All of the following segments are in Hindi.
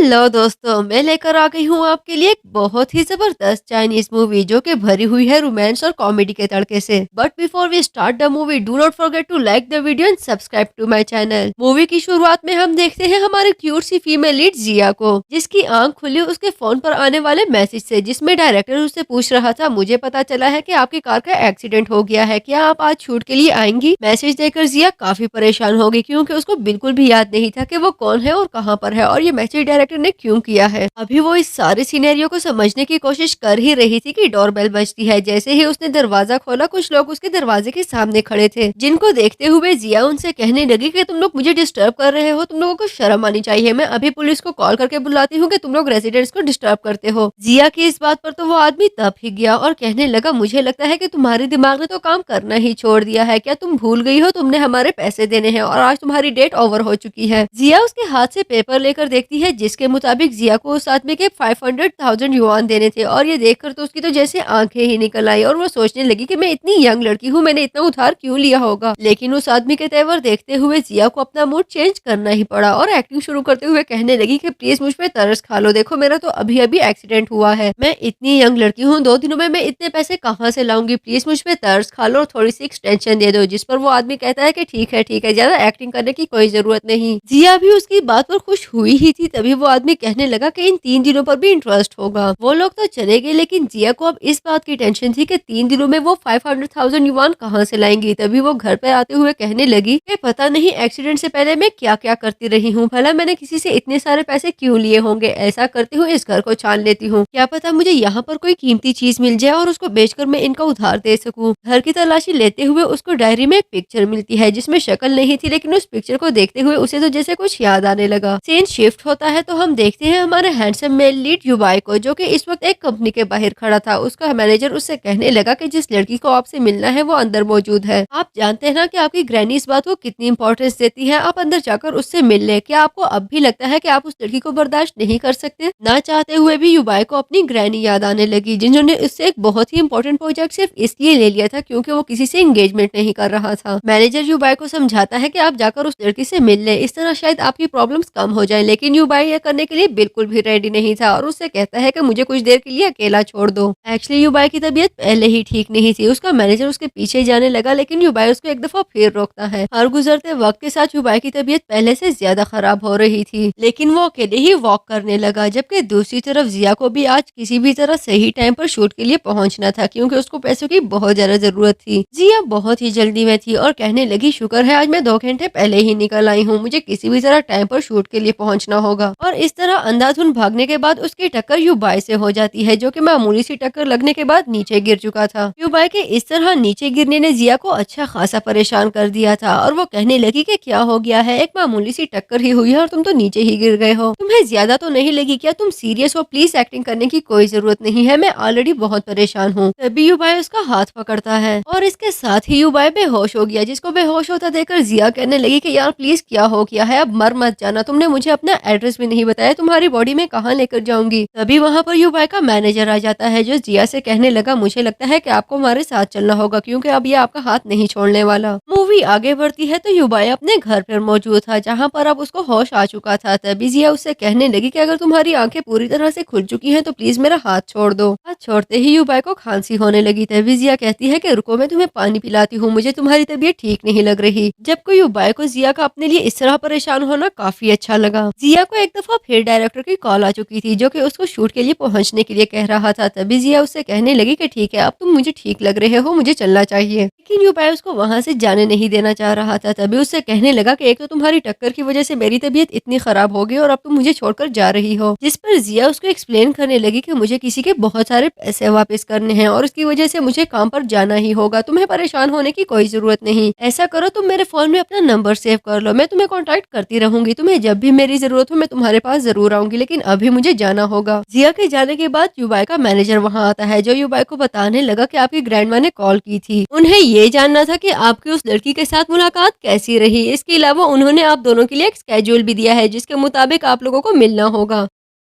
हेलो दोस्तों, मैं लेकर आ गई हूँ आपके लिए एक बहुत ही जबरदस्त चाइनीज मूवी जो कि भरी हुई है रोमांस और कॉमेडी के तड़के से। But before we start the movie, do not forget to like the video and subscribe to my channel. Movie की शुरुआत में हम देखते हैं हमारे क्यूट सी फीमेल लीड जिया को, जिसकी आंख खुली उसके फोन पर आने वाले मैसेज से, जिसमें डायरेक्टर उससे पूछ रहा था, मुझे पता चला है कि आपकी कार का एक्सीडेंट हो गया है, क्या आप आज शूट के लिए आएंगी। मैसेज देकर जिया काफी परेशान हो गई क्योंकि उसको बिल्कुल भी याद नहीं था कि वो कौन है और कहाँ पर है और ये मैसेज डायरेक्टर ने क्यों किया है। अभी वो इस सारे सिनेरियो को समझने की कोशिश कर ही रही थी कि डोरबेल बजती है। जैसे ही उसने दरवाजा खोला, कुछ लोग उसके दरवाजे के सामने खड़े थे, जिनको देखते हुए जिया उनसे कहने लगी कि तुम लोग मुझे डिस्टर्ब कर रहे हो, तुम लोगों को शर्म आनी चाहिए, मैं अभी पुलिस को कॉल करके बुलाती हूँ कि तुम लोग रेजिडेंट्स को डिस्टर्ब करते हो। जिया की इस बात पर तो वो आदमी तब ही गया और कहने लगा, मुझे लगता है कि तुम्हारे दिमाग ने तो काम करना ही छोड़ दिया है, क्या तुम भूल गई हो तुमने हमारे पैसे देने हैं और आज तुम्हारी डेट ओवर हो चुकी है। जिया उसके हाथ से पेपर लेकर देखती है जिसके मुताबिक जिया को उस आदमी के 500,000 युआन देने थे और ये देखकर तो उसकी तो जैसे आंखें ही निकल आई और वो सोचने लगी कि मैं इतनी यंग लड़की हूँ, मैंने इतना उधार क्यों लिया होगा। लेकिन उस आदमी के तेवर देखते हुए जिया को अपना मूड चेंज करना ही पड़ा और एक्टिंग शुरू करते हुए कहने लगी कि प्लीज मुझ पे तरस खा लो, देखो मेरा तो अभी अभी एक्सीडेंट हुआ है, मैं इतनी यंग लड़की हूँ, 2 दिनों में मैं इतने पैसे कहाँ से लाऊंगी, प्लीज मुझ पे तरस खा लो और थोड़ी सी एक्सटेंशन दे दो। जिस पर वो आदमी कहता है कि ठीक है, ज्यादा एक्टिंग करने की कोई जरूरत नहीं। जिया भी उसकी बात पर खुश हुई ही थी, तभी वो आदमी कहने लगा कि इन 3 दिनों पर भी इंटरेस्ट होगा। वो लोग तो चले गए, लेकिन जिया को अब इस बात की टेंशन थी कि 3 दिनों में वो 500,000 युआन कहाँ से लाएंगी। तभी वो घर पे आते हुए कहने लगी कि पता नहीं एक्सीडेंट से पहले मैं क्या क्या करती रही हूँ, भला मैंने किसी से इतने सारे पैसे क्यों लिए होंगे। ऐसा करती हूँ, इस घर को छान लेती हूँ, क्या पता मुझे यहाँ पर कोई कीमती चीज मिल जाए और उसको बेचकर मैं इनका उधार दे सकूँ। घर की तलाशी लेते हुए उसको डायरी में एक पिक्चर मिलती है जिसमें शक्ल नहीं थी, लेकिन उस पिक्चर को देखते हुए उसे तो जैसे कुछ याद आने लगा। सीन शिफ्ट होता है तो हम देखते हैं हमारे हैंडसम मेल लीड युबाई को, जो कि इस वक्त एक कंपनी के बाहर खड़ा था। उसका मैनेजर उससे कहने लगा कि जिस लड़की को आपसे मिलना है वो अंदर मौजूद है। आप जानते हैं ना कि आपकी ग्रैनी इस बात को कितनी इंपॉर्टेंस देती है, आप अंदर जाकर उससे मिल ले। क्या आपको अब भी लगता है कि आप उस लड़की को बर्दाश्त नहीं कर सकते। ना चाहते हुए भी युबाई को अपनी ग्रैनी याद आने लगी, जिन्होंने उससे एक बहुत ही इंपॉर्टेंट प्रोजेक्ट सिर्फ इसलिए ले लिया था क्योंकि वो किसी से एंगेजमेंट नहीं कर रहा था। मैनेजर युबाई को समझाता है कि आप जाकर उस लड़की से मिल ले, इस तरह शायद आपकी प्रॉब्लम्स कम हो जाए। लेकिन युबाई यह करने के लिए बिल्कुल भी रेडी नहीं था और उससे कहता है कि मुझे कुछ देर के लिए अकेला छोड़ दो। एक्चुअली युबाई की तबीयत पहले ही ठीक नहीं थी, उसका मैनेजर उसके पीछे जाने लगा, लेकिन युबाई उसको एक दफा फिर रोकता है। हर गुजरते वक्त के साथ युबाई की तबीयत पहले से ज्यादा खराब हो रही थी, लेकिन वो अकेले ही वॉक करने लगा। जबकि दूसरी तरफ जिया को भी आज किसी भी तरह सही टाइम पर शूट के लिए पहुंचना था क्योंकि उसको पैसों की बहुत ज्यादा जरूरत थी। जिया बहुत ही जल्दी में थी और कहने लगी, शुक्र है आज मैं 2 घंटे पहले ही निकल आई हूँ, मुझे किसी भी तरह टाइम पर शूट के लिए पहुंचना होगा। और इस तरह अंधाधुन भागने के बाद उसकी टक्कर युबाई से हो जाती है, जो कि मामूली सी टक्कर लगने के बाद नीचे गिर चुका था। युबाई के इस तरह नीचे गिरने ने जिया को अच्छा खासा परेशान कर दिया था और वो कहने लगी कि क्या हो गया है, एक मामूली सी टक्कर ही हुई है और तुम तो नीचे ही गिर गए हो, तुम्हें ज्यादा तो नहीं लगी क्या, तुम सीरियस हो, प्लीज एक्टिंग करने की कोई जरूरत नहीं है, मैं ऑलरेडी बहुत परेशान हूँ। तभी युबाई उसका हाथ पकड़ता है और इसके साथ ही युबाई बेहोश हो गया, जिसको बेहोश होता देखकर जिया कहने लगी कि यार प्लीज क्या हो गया है, अब मर मत जाना, तुमने मुझे अपना एड्रेस भी नहीं बताया, तुम्हारी बॉडी में कहाँ लेकर जाऊंगी। तभी वहाँ पर युबाई का मैनेजर आ जाता है, जो जिया से कहने लगा, मुझे लगता है कि आपको हमारे साथ चलना होगा क्योंकि अब ये आपका हाथ नहीं छोड़ने वाला। मूवी आगे बढ़ती है तो युबाई अपने घर पर मौजूद था, जहाँ पर अब उसको होश आ चुका था। तभी जिया उससे कहने लगी कि अगर तुम्हारी आंखें पूरी तरह से खुल चुकी हैं तो प्लीज मेरा हाथ छोड़ दो। हाथ छोड़ते ही युबाई को खांसी होने लगी। तभी जिया कहती है कि रुको, मैं तुम्हें पानी पिलाती हूँ, मुझे तुम्हारी तबीयत ठीक नहीं लग रही। जबकि युबाई को जिया का अपने लिए इस तरह परेशान होना काफी अच्छा लगा। जिया को एक दफा फिर डायरेक्टर की कॉल आ चुकी थी, जो कि उसको शूट के लिए पहुंचने के लिए कह रहा था। तभी जिया उससे कहने लगी कि ठीक है, अब तुम मुझे ठीक लग रहे हो, मुझे चलना चाहिए। लेकिन युबाई उसको वहां से जाने नहीं देना चाह रहा था। तभी उससे कहने लगा कि एक तो तुम्हारी टक्कर की वजह से मेरी तबीयत इतनी खराब हो गई और अब तुम मुझे छोड़कर जा रही हो। जिस पर जिया उसको एक्सप्लेन करने लगी कि मुझे किसी के बहुत सारे पैसे वापस करने हैं और उसकी वजह से मुझे काम पर जाना ही होगा, तुम्हें परेशान होने की कोई जरूरत नहीं। ऐसा करो, तुम मेरे फोन में अपना नंबर सेव कर लो, मैं तुम्हें कांटेक्ट करती रहूंगी, तुम्हें जब भी मेरी जरूरत हो मैं तुम्हारे पास जरूर आऊंगी, लेकिन अभी मुझे जाना होगा। जिया के जाने के बाद युबाई का मैनेजर वहाँ आता है, जो युबाई को बताने लगा कि आपकी ग्रैंडमा ने कॉल की थी, उन्हें ये जानना था कि आपकी उस लड़की के साथ मुलाकात कैसी रही। इसके अलावा उन्होंने आप दोनों के लिए एक स्केड्यूल भी दिया है जिसके मुताबिक आप लोगों को मिलना होगा।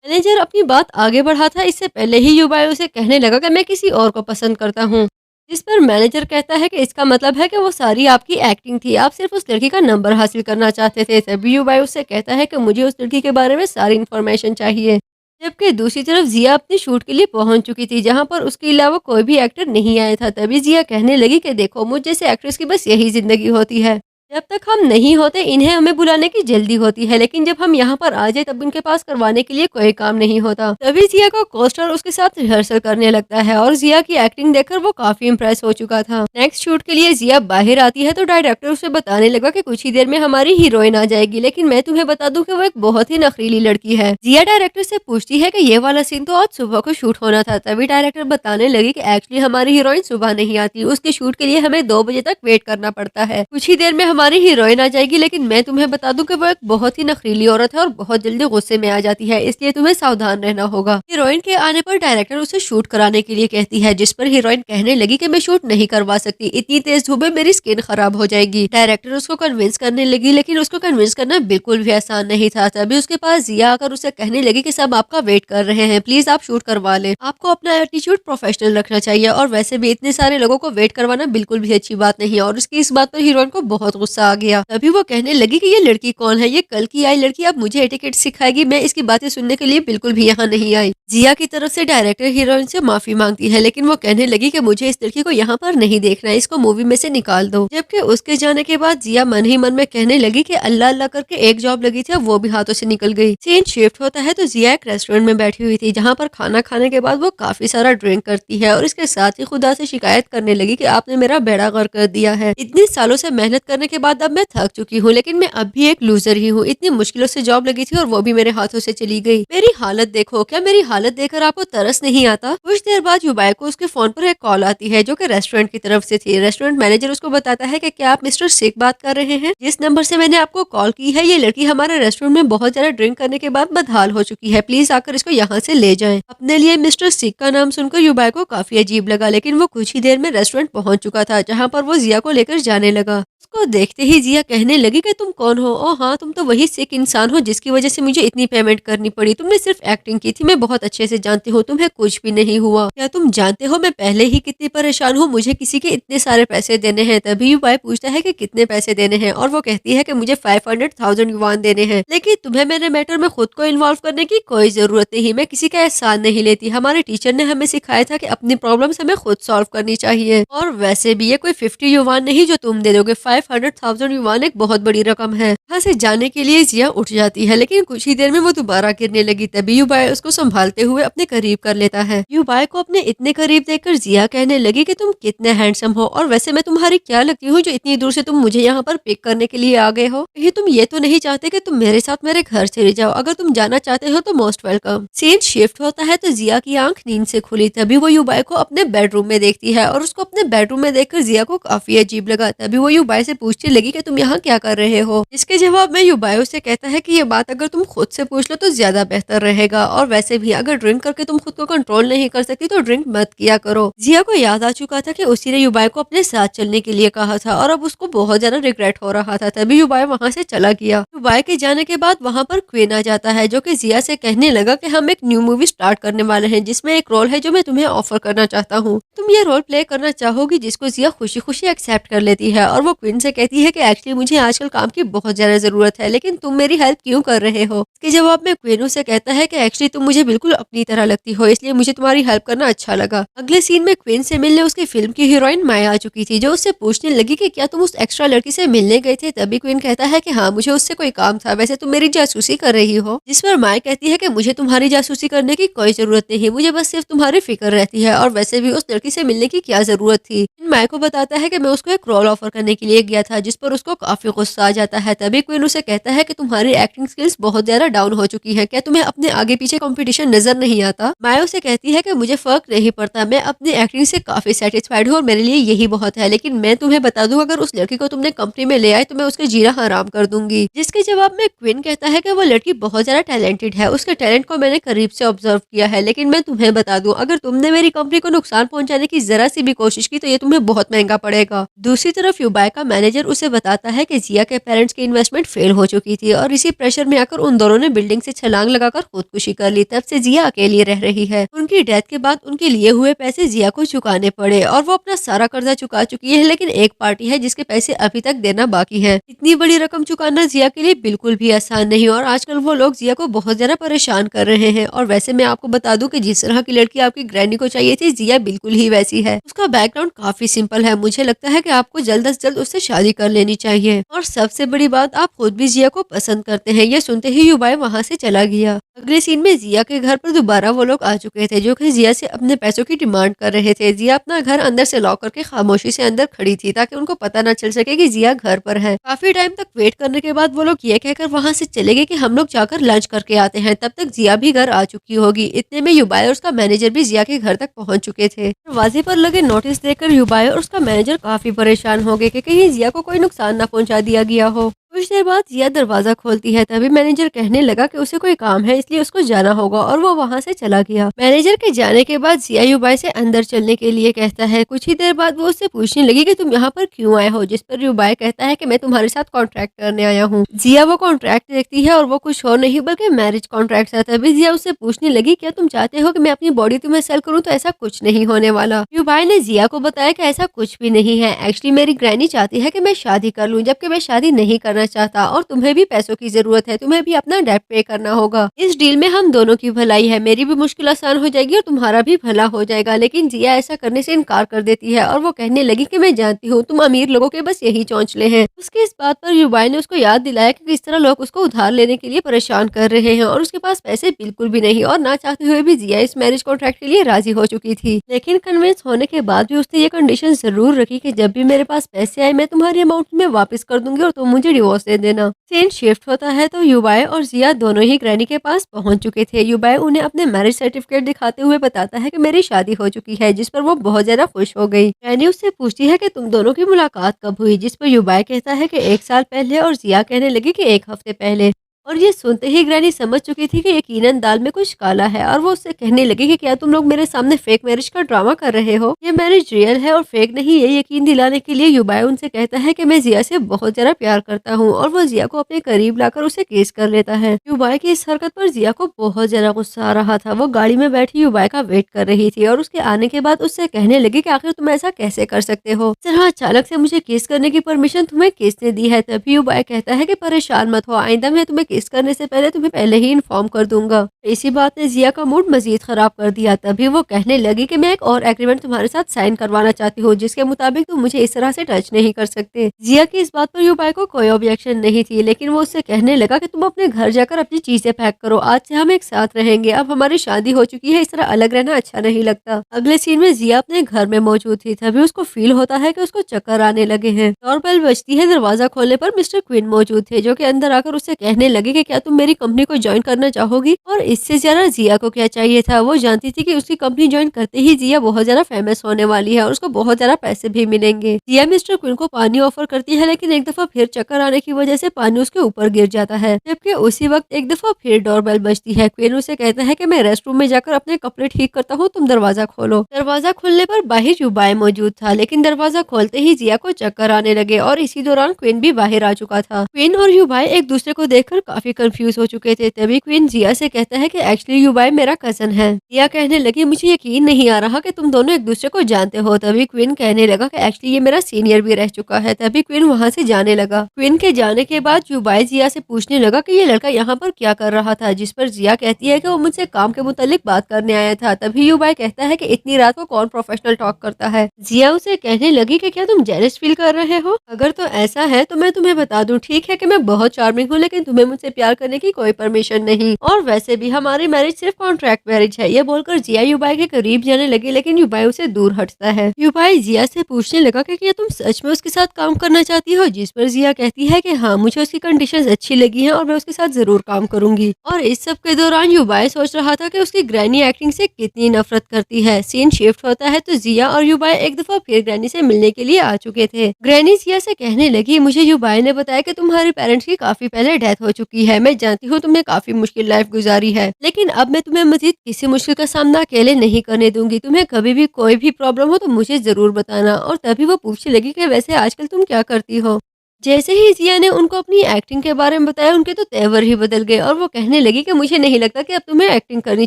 मैनेजर अपनी बात आगे बढ़ा था, इससे पहले ही युबाई उसे कहने लगा कि मैं किसी और को पसंद करता हूँ। जिस पर मैनेजर कहता है कि इसका मतलब है कि वो सारी आपकी एक्टिंग थी, आप सिर्फ उस लड़की का नंबर हासिल करना चाहते थे। तभी युबाई उससे कहता है कि मुझे उस लड़की के बारे में सारी इन्फॉर्मेशन चाहिए। जबकि दूसरी तरफ जिया अपनी शूट के लिए पहुंच चुकी थी, जहां पर उसके अलावा कोई भी एक्टर नहीं आया था। तभी जिया कहने लगी कि देखो, मुझ जैसे एक्ट्रेस की बस यही जिंदगी होती है। जब तक हम नहीं होते इन्हें हमें बुलाने की जल्दी होती है, लेकिन जब हम यहाँ पर आ जाए तब उनके पास करवाने के लिए कोई काम नहीं होता। तभी जिया का कोस्टर उसके साथ रिहर्सल करने लगता है और जिया की एक्टिंग देखकर वो काफी इम्प्रेस हो चुका था। नेक्स्ट शूट के लिए जिया बाहर आती है तो डायरेक्टर उसे बताने लगा कि कुछ ही देर में हमारी हीरोइन आ जाएगी, लेकिन मैं तुम्हें बता दूं कि वो एक बहुत ही नखरीली लड़की है। जिया डायरेक्टर से पूछती है कि ये वाला सीन तो आज सुबह को शूट होना था। तभी डायरेक्टर बताने लगी कि एक्चुअली हमारी हीरोइन सुबह नहीं आती, उसके शूट के लिए हमें 2 बजे तक वेट करना पड़ता है। कुछ ही देर में हमारी हीरोइन आ जाएगी, लेकिन मैं तुम्हें बता दूं कि वो एक बहुत ही नखरीली औरत है और बहुत जल्दी गुस्से में आ जाती है, इसलिए तुम्हें सावधान रहना होगा। हीरोइन के आने पर डायरेक्टर उसे शूट कराने के लिए कहती है, जिस पर हीरोइन कहने लगी कि मैं शूट नहीं करवा सकती, इतनी तेज धूप में मेरी स्किन खराब हो जाएगी। डायरेक्टर उसको कन्विंस करने लगी, लेकिन उसको कन्विंस करना बिल्कुल भी आसान नहीं था। तभी उसके पास जिया आकर उसे कहने लगी कि सब आपका वेट कर रहे हैं, प्लीज आप शूट करवा लें। आपको अपना एटीट्यूड प्रोफेशनल रखना चाहिए और वैसे भी इतने सारे लोगों को वेट करवाना बिल्कुल भी अच्छी बात नहीं है। और उसकी इस बात पर हीरोइन को बहुत गुस्सा आ गया। तभी वो कहने लगी कि ये लड़की कौन है, ये कल की आई लड़की अब मुझे एटिकेट सिखाएगी, मैं इसकी बातें सुनने के लिए बिल्कुल भी यहाँ नहीं आई। जिया की तरफ से डायरेक्टर हीरोइन से माफी मांगती है, लेकिन वो कहने लगी कि मुझे इस लड़की को यहाँ पर नहीं देखना है, इसको मूवी में से निकाल दो। जबकि उसके जाने के बाद जिया मन ही मन में कहने लगी कि अल्लाह अल्लाह करके एक जॉब लगी थी, वो भी हाथों से निकल गई। सीन शिफ्ट होता है तो जिया एक रेस्टोरेंट में बैठी हुई थी, जहाँ पर खाना खाने के बाद वो काफी सारा ड्रिंक करती है और इसके साथ ही खुदा से शिकायत करने लगी कि आपने मेरा बेड़ा गर्क कर दिया है। इतने सालों से मेहनत करने के बाद अब मैं थक चुकी हूँ, लेकिन मैं अब भी एक लूजर ही हूँ। इतनी मुश्किलों से जॉब लगी थी और वो भी मेरे हाथों से चली गई। मेरी हालत देखो, क्या मेरी हालत देखकर आपको तरस नहीं आता? कुछ देर बाद युबाई को उसके फोन पर एक कॉल आती है, जो कि रेस्टोरेंट की तरफ से थी। रेस्टोरेंट मैनेजर उसको बताता है कि क्या आप मिस्टर सिक बात कर रहे हैं? जिस नंबर से मैंने आपको कॉल की है, ये लड़की हमारे रेस्टोरेंट में बहुत ज्यादा ड्रिंक करने के बाद बदहाल हो चुकी है, प्लीज आकर इसको यहाँ से ले जाएं। अपने लिए मिस्टर सिक का नाम सुनकर युबाई को काफी अजीब लगा, लेकिन वो कुछ ही देर में रेस्टोरेंट पहुंच चुका था, जहाँ पर वो जिया को लेकर जाने लगा। उसको देखते ही जिया कहने लगी कि तुम कौन हो? ओ हाँ, तुम तो वही सिक इंसान हो जिसकी वजह से मुझे इतनी पेमेंट करनी पड़ी। तुमने सिर्फ एक्टिंग की थी, मैं बहुत अच्छे से जानती हूँ, तुम्हें कुछ भी नहीं हुआ। क्या तुम जानते हो मैं पहले ही कितनी परेशान हूँ, मुझे किसी के इतने सारे पैसे देने हैं। तभी युबाई पूछता है कि कितने पैसे देने हैं, और वो कहती है कि मुझे 500,000 युवान देने हैं। लेकिन तुम्हें मेरे मैटर में खुद को इन्वॉल्व करने की कोई जरूरत नहीं, मैं किसी का एहसान नहीं लेती। हमारे टीचर ने हमें सिखाया था कि अपनी प्रॉब्लम्स हमें खुद सॉल्व करनी चाहिए, और वैसे भी ये कोई 50 युवान नहीं जो तुम दे दोगे। 500,000 युवान एक बहुत बड़ी रकम है। वहाँ से जाने के लिए जिया उठ जाती है, लेकिन कुछ ही देर में वो दोबारा गिरने लगी। तभी युबाई उसको संभालते हुए अपने करीब कर लेता है। युबाई को अपने इतने करीब देखकर जिया कहने लगी कि तुम कितने हैंडसम हो, और वैसे मैं तुम्हारी क्या लगती हूँ जो इतनी दूर से तुम मुझे यहाँ पर पिक करने के लिए आ गए हो? कहीं तुम ये तो नहीं चाहते कि तुम मेरे साथ मेरे घर चले जाओ? अगर तुम जाना चाहते हो तो मोस्ट वेलकम। सीन शिफ्ट होता है तो जिया की आंख नींद से खुली। तभी वो युबाई को अपने बेडरूम में देखती है, और उसको अपने बेडरूम में देखकर जिया को काफी अजीब लगा। तभी वो युबाई से पूछने लगी कि तुम यहाँ क्या कर रहे हो? इसके जवाब में युबाई उसे कहता है कि ये बात अगर तुम खुद से पूछ लो तो ज्यादा बेहतर रहेगा, और वैसे भी अगर ड्रिंक करके तुम खुद को कंट्रोल नहीं कर सकती तो ड्रिंक मत किया करो। जिया को याद आ चुका था कि उसी ने युबाई को अपने साथ चलने के लिए कहा था, और अब उसको बहुत ज्यादा रिग्रेट हो रहा था। तभी युबाई वहाँ से चला गया। युबाई के जाने के बाद वहाँ पर क्वीन आ जाता है, जो कि जिया से कहने लगा कि हम एक न्यू मूवी स्टार्ट करने वाले हैं, जिसमें एक रोल है जो मैं तुम्हें ऑफर करना चाहता हूँ। तुम ये रोल प्ले करना चाहोगी? जिसको जिया खुशी खुशी एक्सेप्ट कर लेती है, और वो क्वीन से कहती है कि एक्चुअली मुझे आजकल काम की बहुत ज्यादा जरूरत है, लेकिन तुम मेरी हेल्प क्यों कर रहे हो? इसके जवाब में क्वीन से कहता है कि एक्चुअली तुम मुझे बिल्कुल अपनी तरह लगती हो, इसलिए मुझे तुम्हारी हेल्प करना अच्छा लगा। अगले सीन में क्वीन से मिलने उसकी फिल्म की हीरोइन माया आ चुकी थी, जो उससे पूछने लगी कि क्या तुम उस एक्स्ट्रा लड़की से मिलने गए थे? तभी क्वीन कहता है कि हाँ, मुझे उससे कोई काम था, वैसे तुम मेरी जासूसी कर रही हो? जिस पर माया कहती है कि मुझे तुम्हारी जासूसी करने की कोई जरूरत नहीं, मुझे बस सिर्फ तुम्हारी फिक्र रहती है, और वैसे भी उस लड़की से मिलने की क्या जरूरत थी। माया को बताता है कि मैं उसको एक रोल ऑफर करने के लिए गया था, जिस पर उसको काफी गुस्सा आ जाता है। तभी क्वीन उसे कहता है कि तुम्हारी एक्टिंग स्किल्स बहुत ज्यादा डाउन हो चुकी है, क्या तुम्हें अपने आगे पीछे कंपटीशन नजर नहीं आता? माया उसे कहती है कि मुझे फर्क नहीं पड़ता, मैं अपनी एक्टिंग से काफी सेटिस्फाइड हूँ और मेरे लिए यही बहुत है, लेकिन मैं तुम्हें बता दूं, अगर उस लड़की को तुमने कंपनी में ले आए तो मैं उसके जीना हराम कर दूंगी। जिसके जवाब में क्वीन कहता है कि वो लड़की बहुत ज्यादा टैलेंटेड है, उसके टैलेंट को मैंने करीब से ऑब्जर्व किया है, लेकिन मैं तुम्हें बता दूं, अगर तुमने मेरी कंपनी को नुकसान पहुंचाने की जरा सी भी कोशिश की तो ये तुम्हें बहुत महंगा पड़ेगा। दूसरी तरफ युबाई का मैनेजर उसे बताता है कि जिया के पेरेंट्स की इन्वेस्टमेंट फेल हो चुकी थी, और इसी प्रेशर में आकर उन दोनों ने बिल्डिंग से छलांग लगाकर खुदकुशी कर ली। तब से जिया जिया अकेली रह रही है। उनकी डेथ के बाद उनके लिए हुए पैसे जिया को चुकाने पड़े और वो अपना सारा कर्जा चुका चुकी है, लेकिन एक पार्टी है जिसके पैसे अभी तक देना बाकी है। इतनी बड़ी रकम चुकाना जिया के लिए बिल्कुल भी आसान नहीं और आजकल वो लोग जिया को बहुत ज्यादा परेशान कर रहे हैं। और वैसे मैं आपको बता दूं कि जिस तरह की लड़की आपकी ग्रैनी को चाहिए थी, जिया बिल्कुल ही वैसी है। उसका बैकग्राउंड काफी सिंपल है। मुझे लगता है कि आपको जल्द से जल्द उससे शादी कर लेनी चाहिए। और सबसे बड़ी बात, आप खुद भी जिया को पसंद करते हैं। ये सुनते ही युबाई वहाँ से चला गया। अगले सीन में जिया के घर पर दोबारा वो लोग आ चुके थे जो कि जिया से अपने पैसों की डिमांड कर रहे थे। जिया अपना घर अंदर से लॉक करके खामोशी से अंदर खड़ी थी ताकि उनको पता न चल सके कि जिया घर पर है। काफी टाइम तक वेट करने के बाद वो लोग ये कहकर वहाँ से चले गए कि हम लोग जाकर लंच करके आते हैं। तब तक जिया भी घर आ चुकी होगी। इतने में युबाई और उसका मैनेजर भी जिया के घर तक पहुंच चुके थे। दरवाजे पर लगे नोटिस देखकर युबाई और उसका मैनेजर काफी परेशान हो गए कि कहीं जिया को कोई नुकसान न पहुंचा दिया गया हो। कुछ देर बाद जिया दरवाजा खोलती है, तभी मैनेजर कहने लगा कि उसे कोई काम है इसलिए उसको जाना होगा और वो वहाँ से चला गया। मैनेजर के जाने के बाद जिया युबाई से अंदर चलने के लिए कहता है। कुछ ही देर बाद वो उससे पूछने लगी कि तुम यहाँ पर क्यों आए हो, जिस पर युबाई कहता है कि मैं तुम्हारे साथ कॉन्ट्रैक्ट करने आया हूँ। जिया वो कॉन्ट्रैक्ट देखती है और वो कुछ और नहीं बल्कि मैरिज कॉन्ट्रैक्ट था। तभी जिया उससे पूछने लगी, क्या तुम चाहते हो कि मैं अपनी बॉडी तुम्हें सेल करूँ? तो ऐसा कुछ नहीं होने वाला। युबाई ने जिया को बताया कि ऐसा कुछ भी नहीं है। एक्चुअली मेरी ग्रैनी चाहती है कि मैं शादी कर लूँ, जबकि मैं शादी नहीं करना चाहता और तुम्हें भी पैसों की जरूरत है। तुम्हें भी अपना डेट पे करना होगा। इस डील में हम दोनों की भलाई है। मेरी भी मुश्किल आसान हो जाएगी और तुम्हारा भी भला हो जाएगा। लेकिन जिया ऐसा करने से इनकार कर देती है और वो कहने लगी कि मैं जानती हूँ तुम अमीर लोगों के बस यही चौंचले हैं। उसके इस बात पर युबाई ने उसको याद दिलाया कि किस तरह लोग उसको उधार लेने के लिए परेशान कर रहे हैं और उसके पास पैसे बिल्कुल भी नहीं। और ना चाहते हुए भी जिया इस मैरिज कॉन्ट्रैक्ट के लिए राजी हो चुकी थी। लेकिन कन्विंस होने के बाद भी उसने ये कंडीशन जरूर रखी कि जब भी मेरे पास पैसे आए मैं तुम्हारी अमाउंट में वापस कर दूंगी और तुम मुझे डिवोर्स दे देना। सीन शिफ्ट होता है तो युबाई और जिया दोनों ही ग्रैनी के पास पहुंच चुके थे। युबाई उन्हें अपने मैरिज सर्टिफिकेट दिखाते हुए बताता है कि मेरी शादी हो चुकी है, जिस पर वो बहुत ज्यादा खुश हो गई। ग्रैनी उससे पूछती है कि तुम दोनों की मुलाकात कब हुई, जिस पर युबाई कहता है कि 1 साल पहले और जिया कहने लगी कि 1 हफ्ते पहले। और ये सुनते ही ग्रैनी समझ चुकी थी कि यकीनन दाल में कुछ काला है और वो उससे कहने लगी कि क्या तुम लोग मेरे सामने फेक मैरिज का ड्रामा कर रहे हो? ये मैरिज रियल है और फेक नहीं। ये यकीन दिलाने के लिए युबाई उनसे कहता है कि मैं जिया से बहुत ज्यादा प्यार करता हूँ और वो जिया को अपने करीब लाकर उसे किस कर लेता है। युबाई की इस हरकत पर जिया को बहुत ज्यादा गुस्सा आ रहा था। वो गाड़ी में बैठी युबाई का वेट कर रही थी और उसके आने के बाद उससे कहने लगी कि आखिर तुम ऐसा कैसे कर सकते हो? इस तरह अचानक से मुझे किस करने की परमिशन तुम्हें किसने दी है? तभी युबाई कहता है कि परेशान मत हो, आइंदा मैं तुम्हें किस करने से पहले तुम्हें पहले ही इन्फॉर्म कर दूंगा। इसी बात ने जिया का मूड मजीद खराब कर दिया। तभी वो कहने लगी कि मैं एक और एग्रीमेंट तुम्हारे साथ साइन करवाना चाहती हूँ, जिसके मुताबिक तुम मुझे इस तरह से टच नहीं कर सकते। जिया की इस बात पर युबाई को कोई ऑब्जेक्शन नहीं थी, लेकिन वो उससे कहने लगा कि तुम अपने घर जाकर अपनी चीजें पैक करो, आज से हम एक साथ रहेंगे। अब हमारी शादी हो चुकी है, इस तरह अलग रहना अच्छा नहीं लगता। अगले सीन में जिया अपने घर में मौजूद थी। तभी उसको फील होता है कि उसको चक्कर आने लगे हैं। डोरबेल बजती है। दरवाजा खोलने पर मिस्टर क्वीन मौजूद थे, जो कि अंदर आकर उससे कहने लगे कि क्या तुम मेरी कंपनी को ज्वाइन करना चाहोगी? और इससे ज्यादा जिया को क्या चाहिए था? वो जानती थी कि उसकी कंपनी ज्वाइन करते ही जिया बहुत ज्यादा फेमस होने वाली है और उसको बहुत ज्यादा पैसे भी मिलेंगे। जिया मिस्टर क्वीन को पानी ऑफर करती है, लेकिन एक दफा फिर चक्कर आने की वजह से पानी उसके ऊपर गिर जाता है। जबकि उसी वक्त एक दफा फिर डोरबेल बजती है। क्वीन उसे कहता है कि मैं रेस्ट रूम में जाकर अपने कपड़े ठीक करता हूँ, तुम दरवाजा खोलो। दरवाजा खुलने पर बाहर युबाई मौजूद था, लेकिन दरवाजा खोलते ही जिया को चक्कर आने लगे और इसी दौरान क्वीन भी बाहर आ चुका था। क्वीन और युबाई एक दूसरे को देखकर काफी कंफ्यूज हो चुके थे। तभी क्वीन जिया से कहता है कि एक्चुअली युबाई मेरा कजन है। जिया कहने लगी मुझे यकीन नहीं आ रहा कि तुम दोनों एक दूसरे को जानते हो। तभी क्वीन कहने लगा कि एक्चुअली ये मेरा सीनियर भी रह चुका है। तभी क्वीन वहाँ से जाने लगा। क्वीन के जाने के बाद युबाई जिया से पूछने लगा कि ये लड़का यहाँ पर क्या कर रहा था, जिस पर जिया कहती है कि वो मुझसे काम के मुतालिक बात करने आया था। तभी युबाई कहता है कि इतनी रात को कौन प्रोफेशनल टॉक करता है। जिया उसे कहने लगी कि क्या तुम जेलस फील कर रहे हो? अगर तो ऐसा है तो मैं तुम्हें बता दूं, ठीक है कि मैं बहुत चार्मिंग हूँ, लेकिन तुम्हें मुझसे प्यार करने की कोई परमिशन नहीं और वैसे भी हमारी मैरिज सिर्फ कॉन्ट्रैक्ट मैरिज है। ये बोलकर जिया युबाई के करीब जाने लगी, लेकिन युबाई उसे दूर हटता है। युबाई जिया से पूछने लगा कि क्या तुम सच में उसके साथ काम करना चाहती हो? जिस पर जिया कहती है कि हाँ, मुझे उसकी कंडीशंस अच्छी लगी हैं और मैं उसके साथ जरूर काम करूंगी। और इस सब के दौरान युबाई सोच रहा था कि उसकी ग्रैनी एक्टिंग से कितनी नफरत करती है। सीन शिफ्ट होता है तो जिया और युबाई एक दफा फिर ग्रैनी से मिलने के लिए आ चुके थे। ग्रैनी जिया से कहने लगी मुझे युबाई ने बताया कि तुम्हारे पेरेंट्स की काफी पहले डेथ हो चुकी है। मैं जानती हूँ तुमने काफी मुश्किल लाइफ गुजारी है, लेकिन अब मैं तुम्हें मजीद किसी मुश्किल का सामना अकेले नहीं करने दूंगी। तुम्हें कभी भी कोई भी प्रॉब्लम हो तो मुझे जरूर बताना। और तभी वो पूछने लगी कि वैसे आजकल तुम क्या करती हो? जैसे ही जिया ने उनको अपनी एक्टिंग के बारे में बताया, उनके तो तेवर ही बदल गए और वो कहने लगी कि मुझे नहीं लगता कि अब तुम्हें एक्टिंग करनी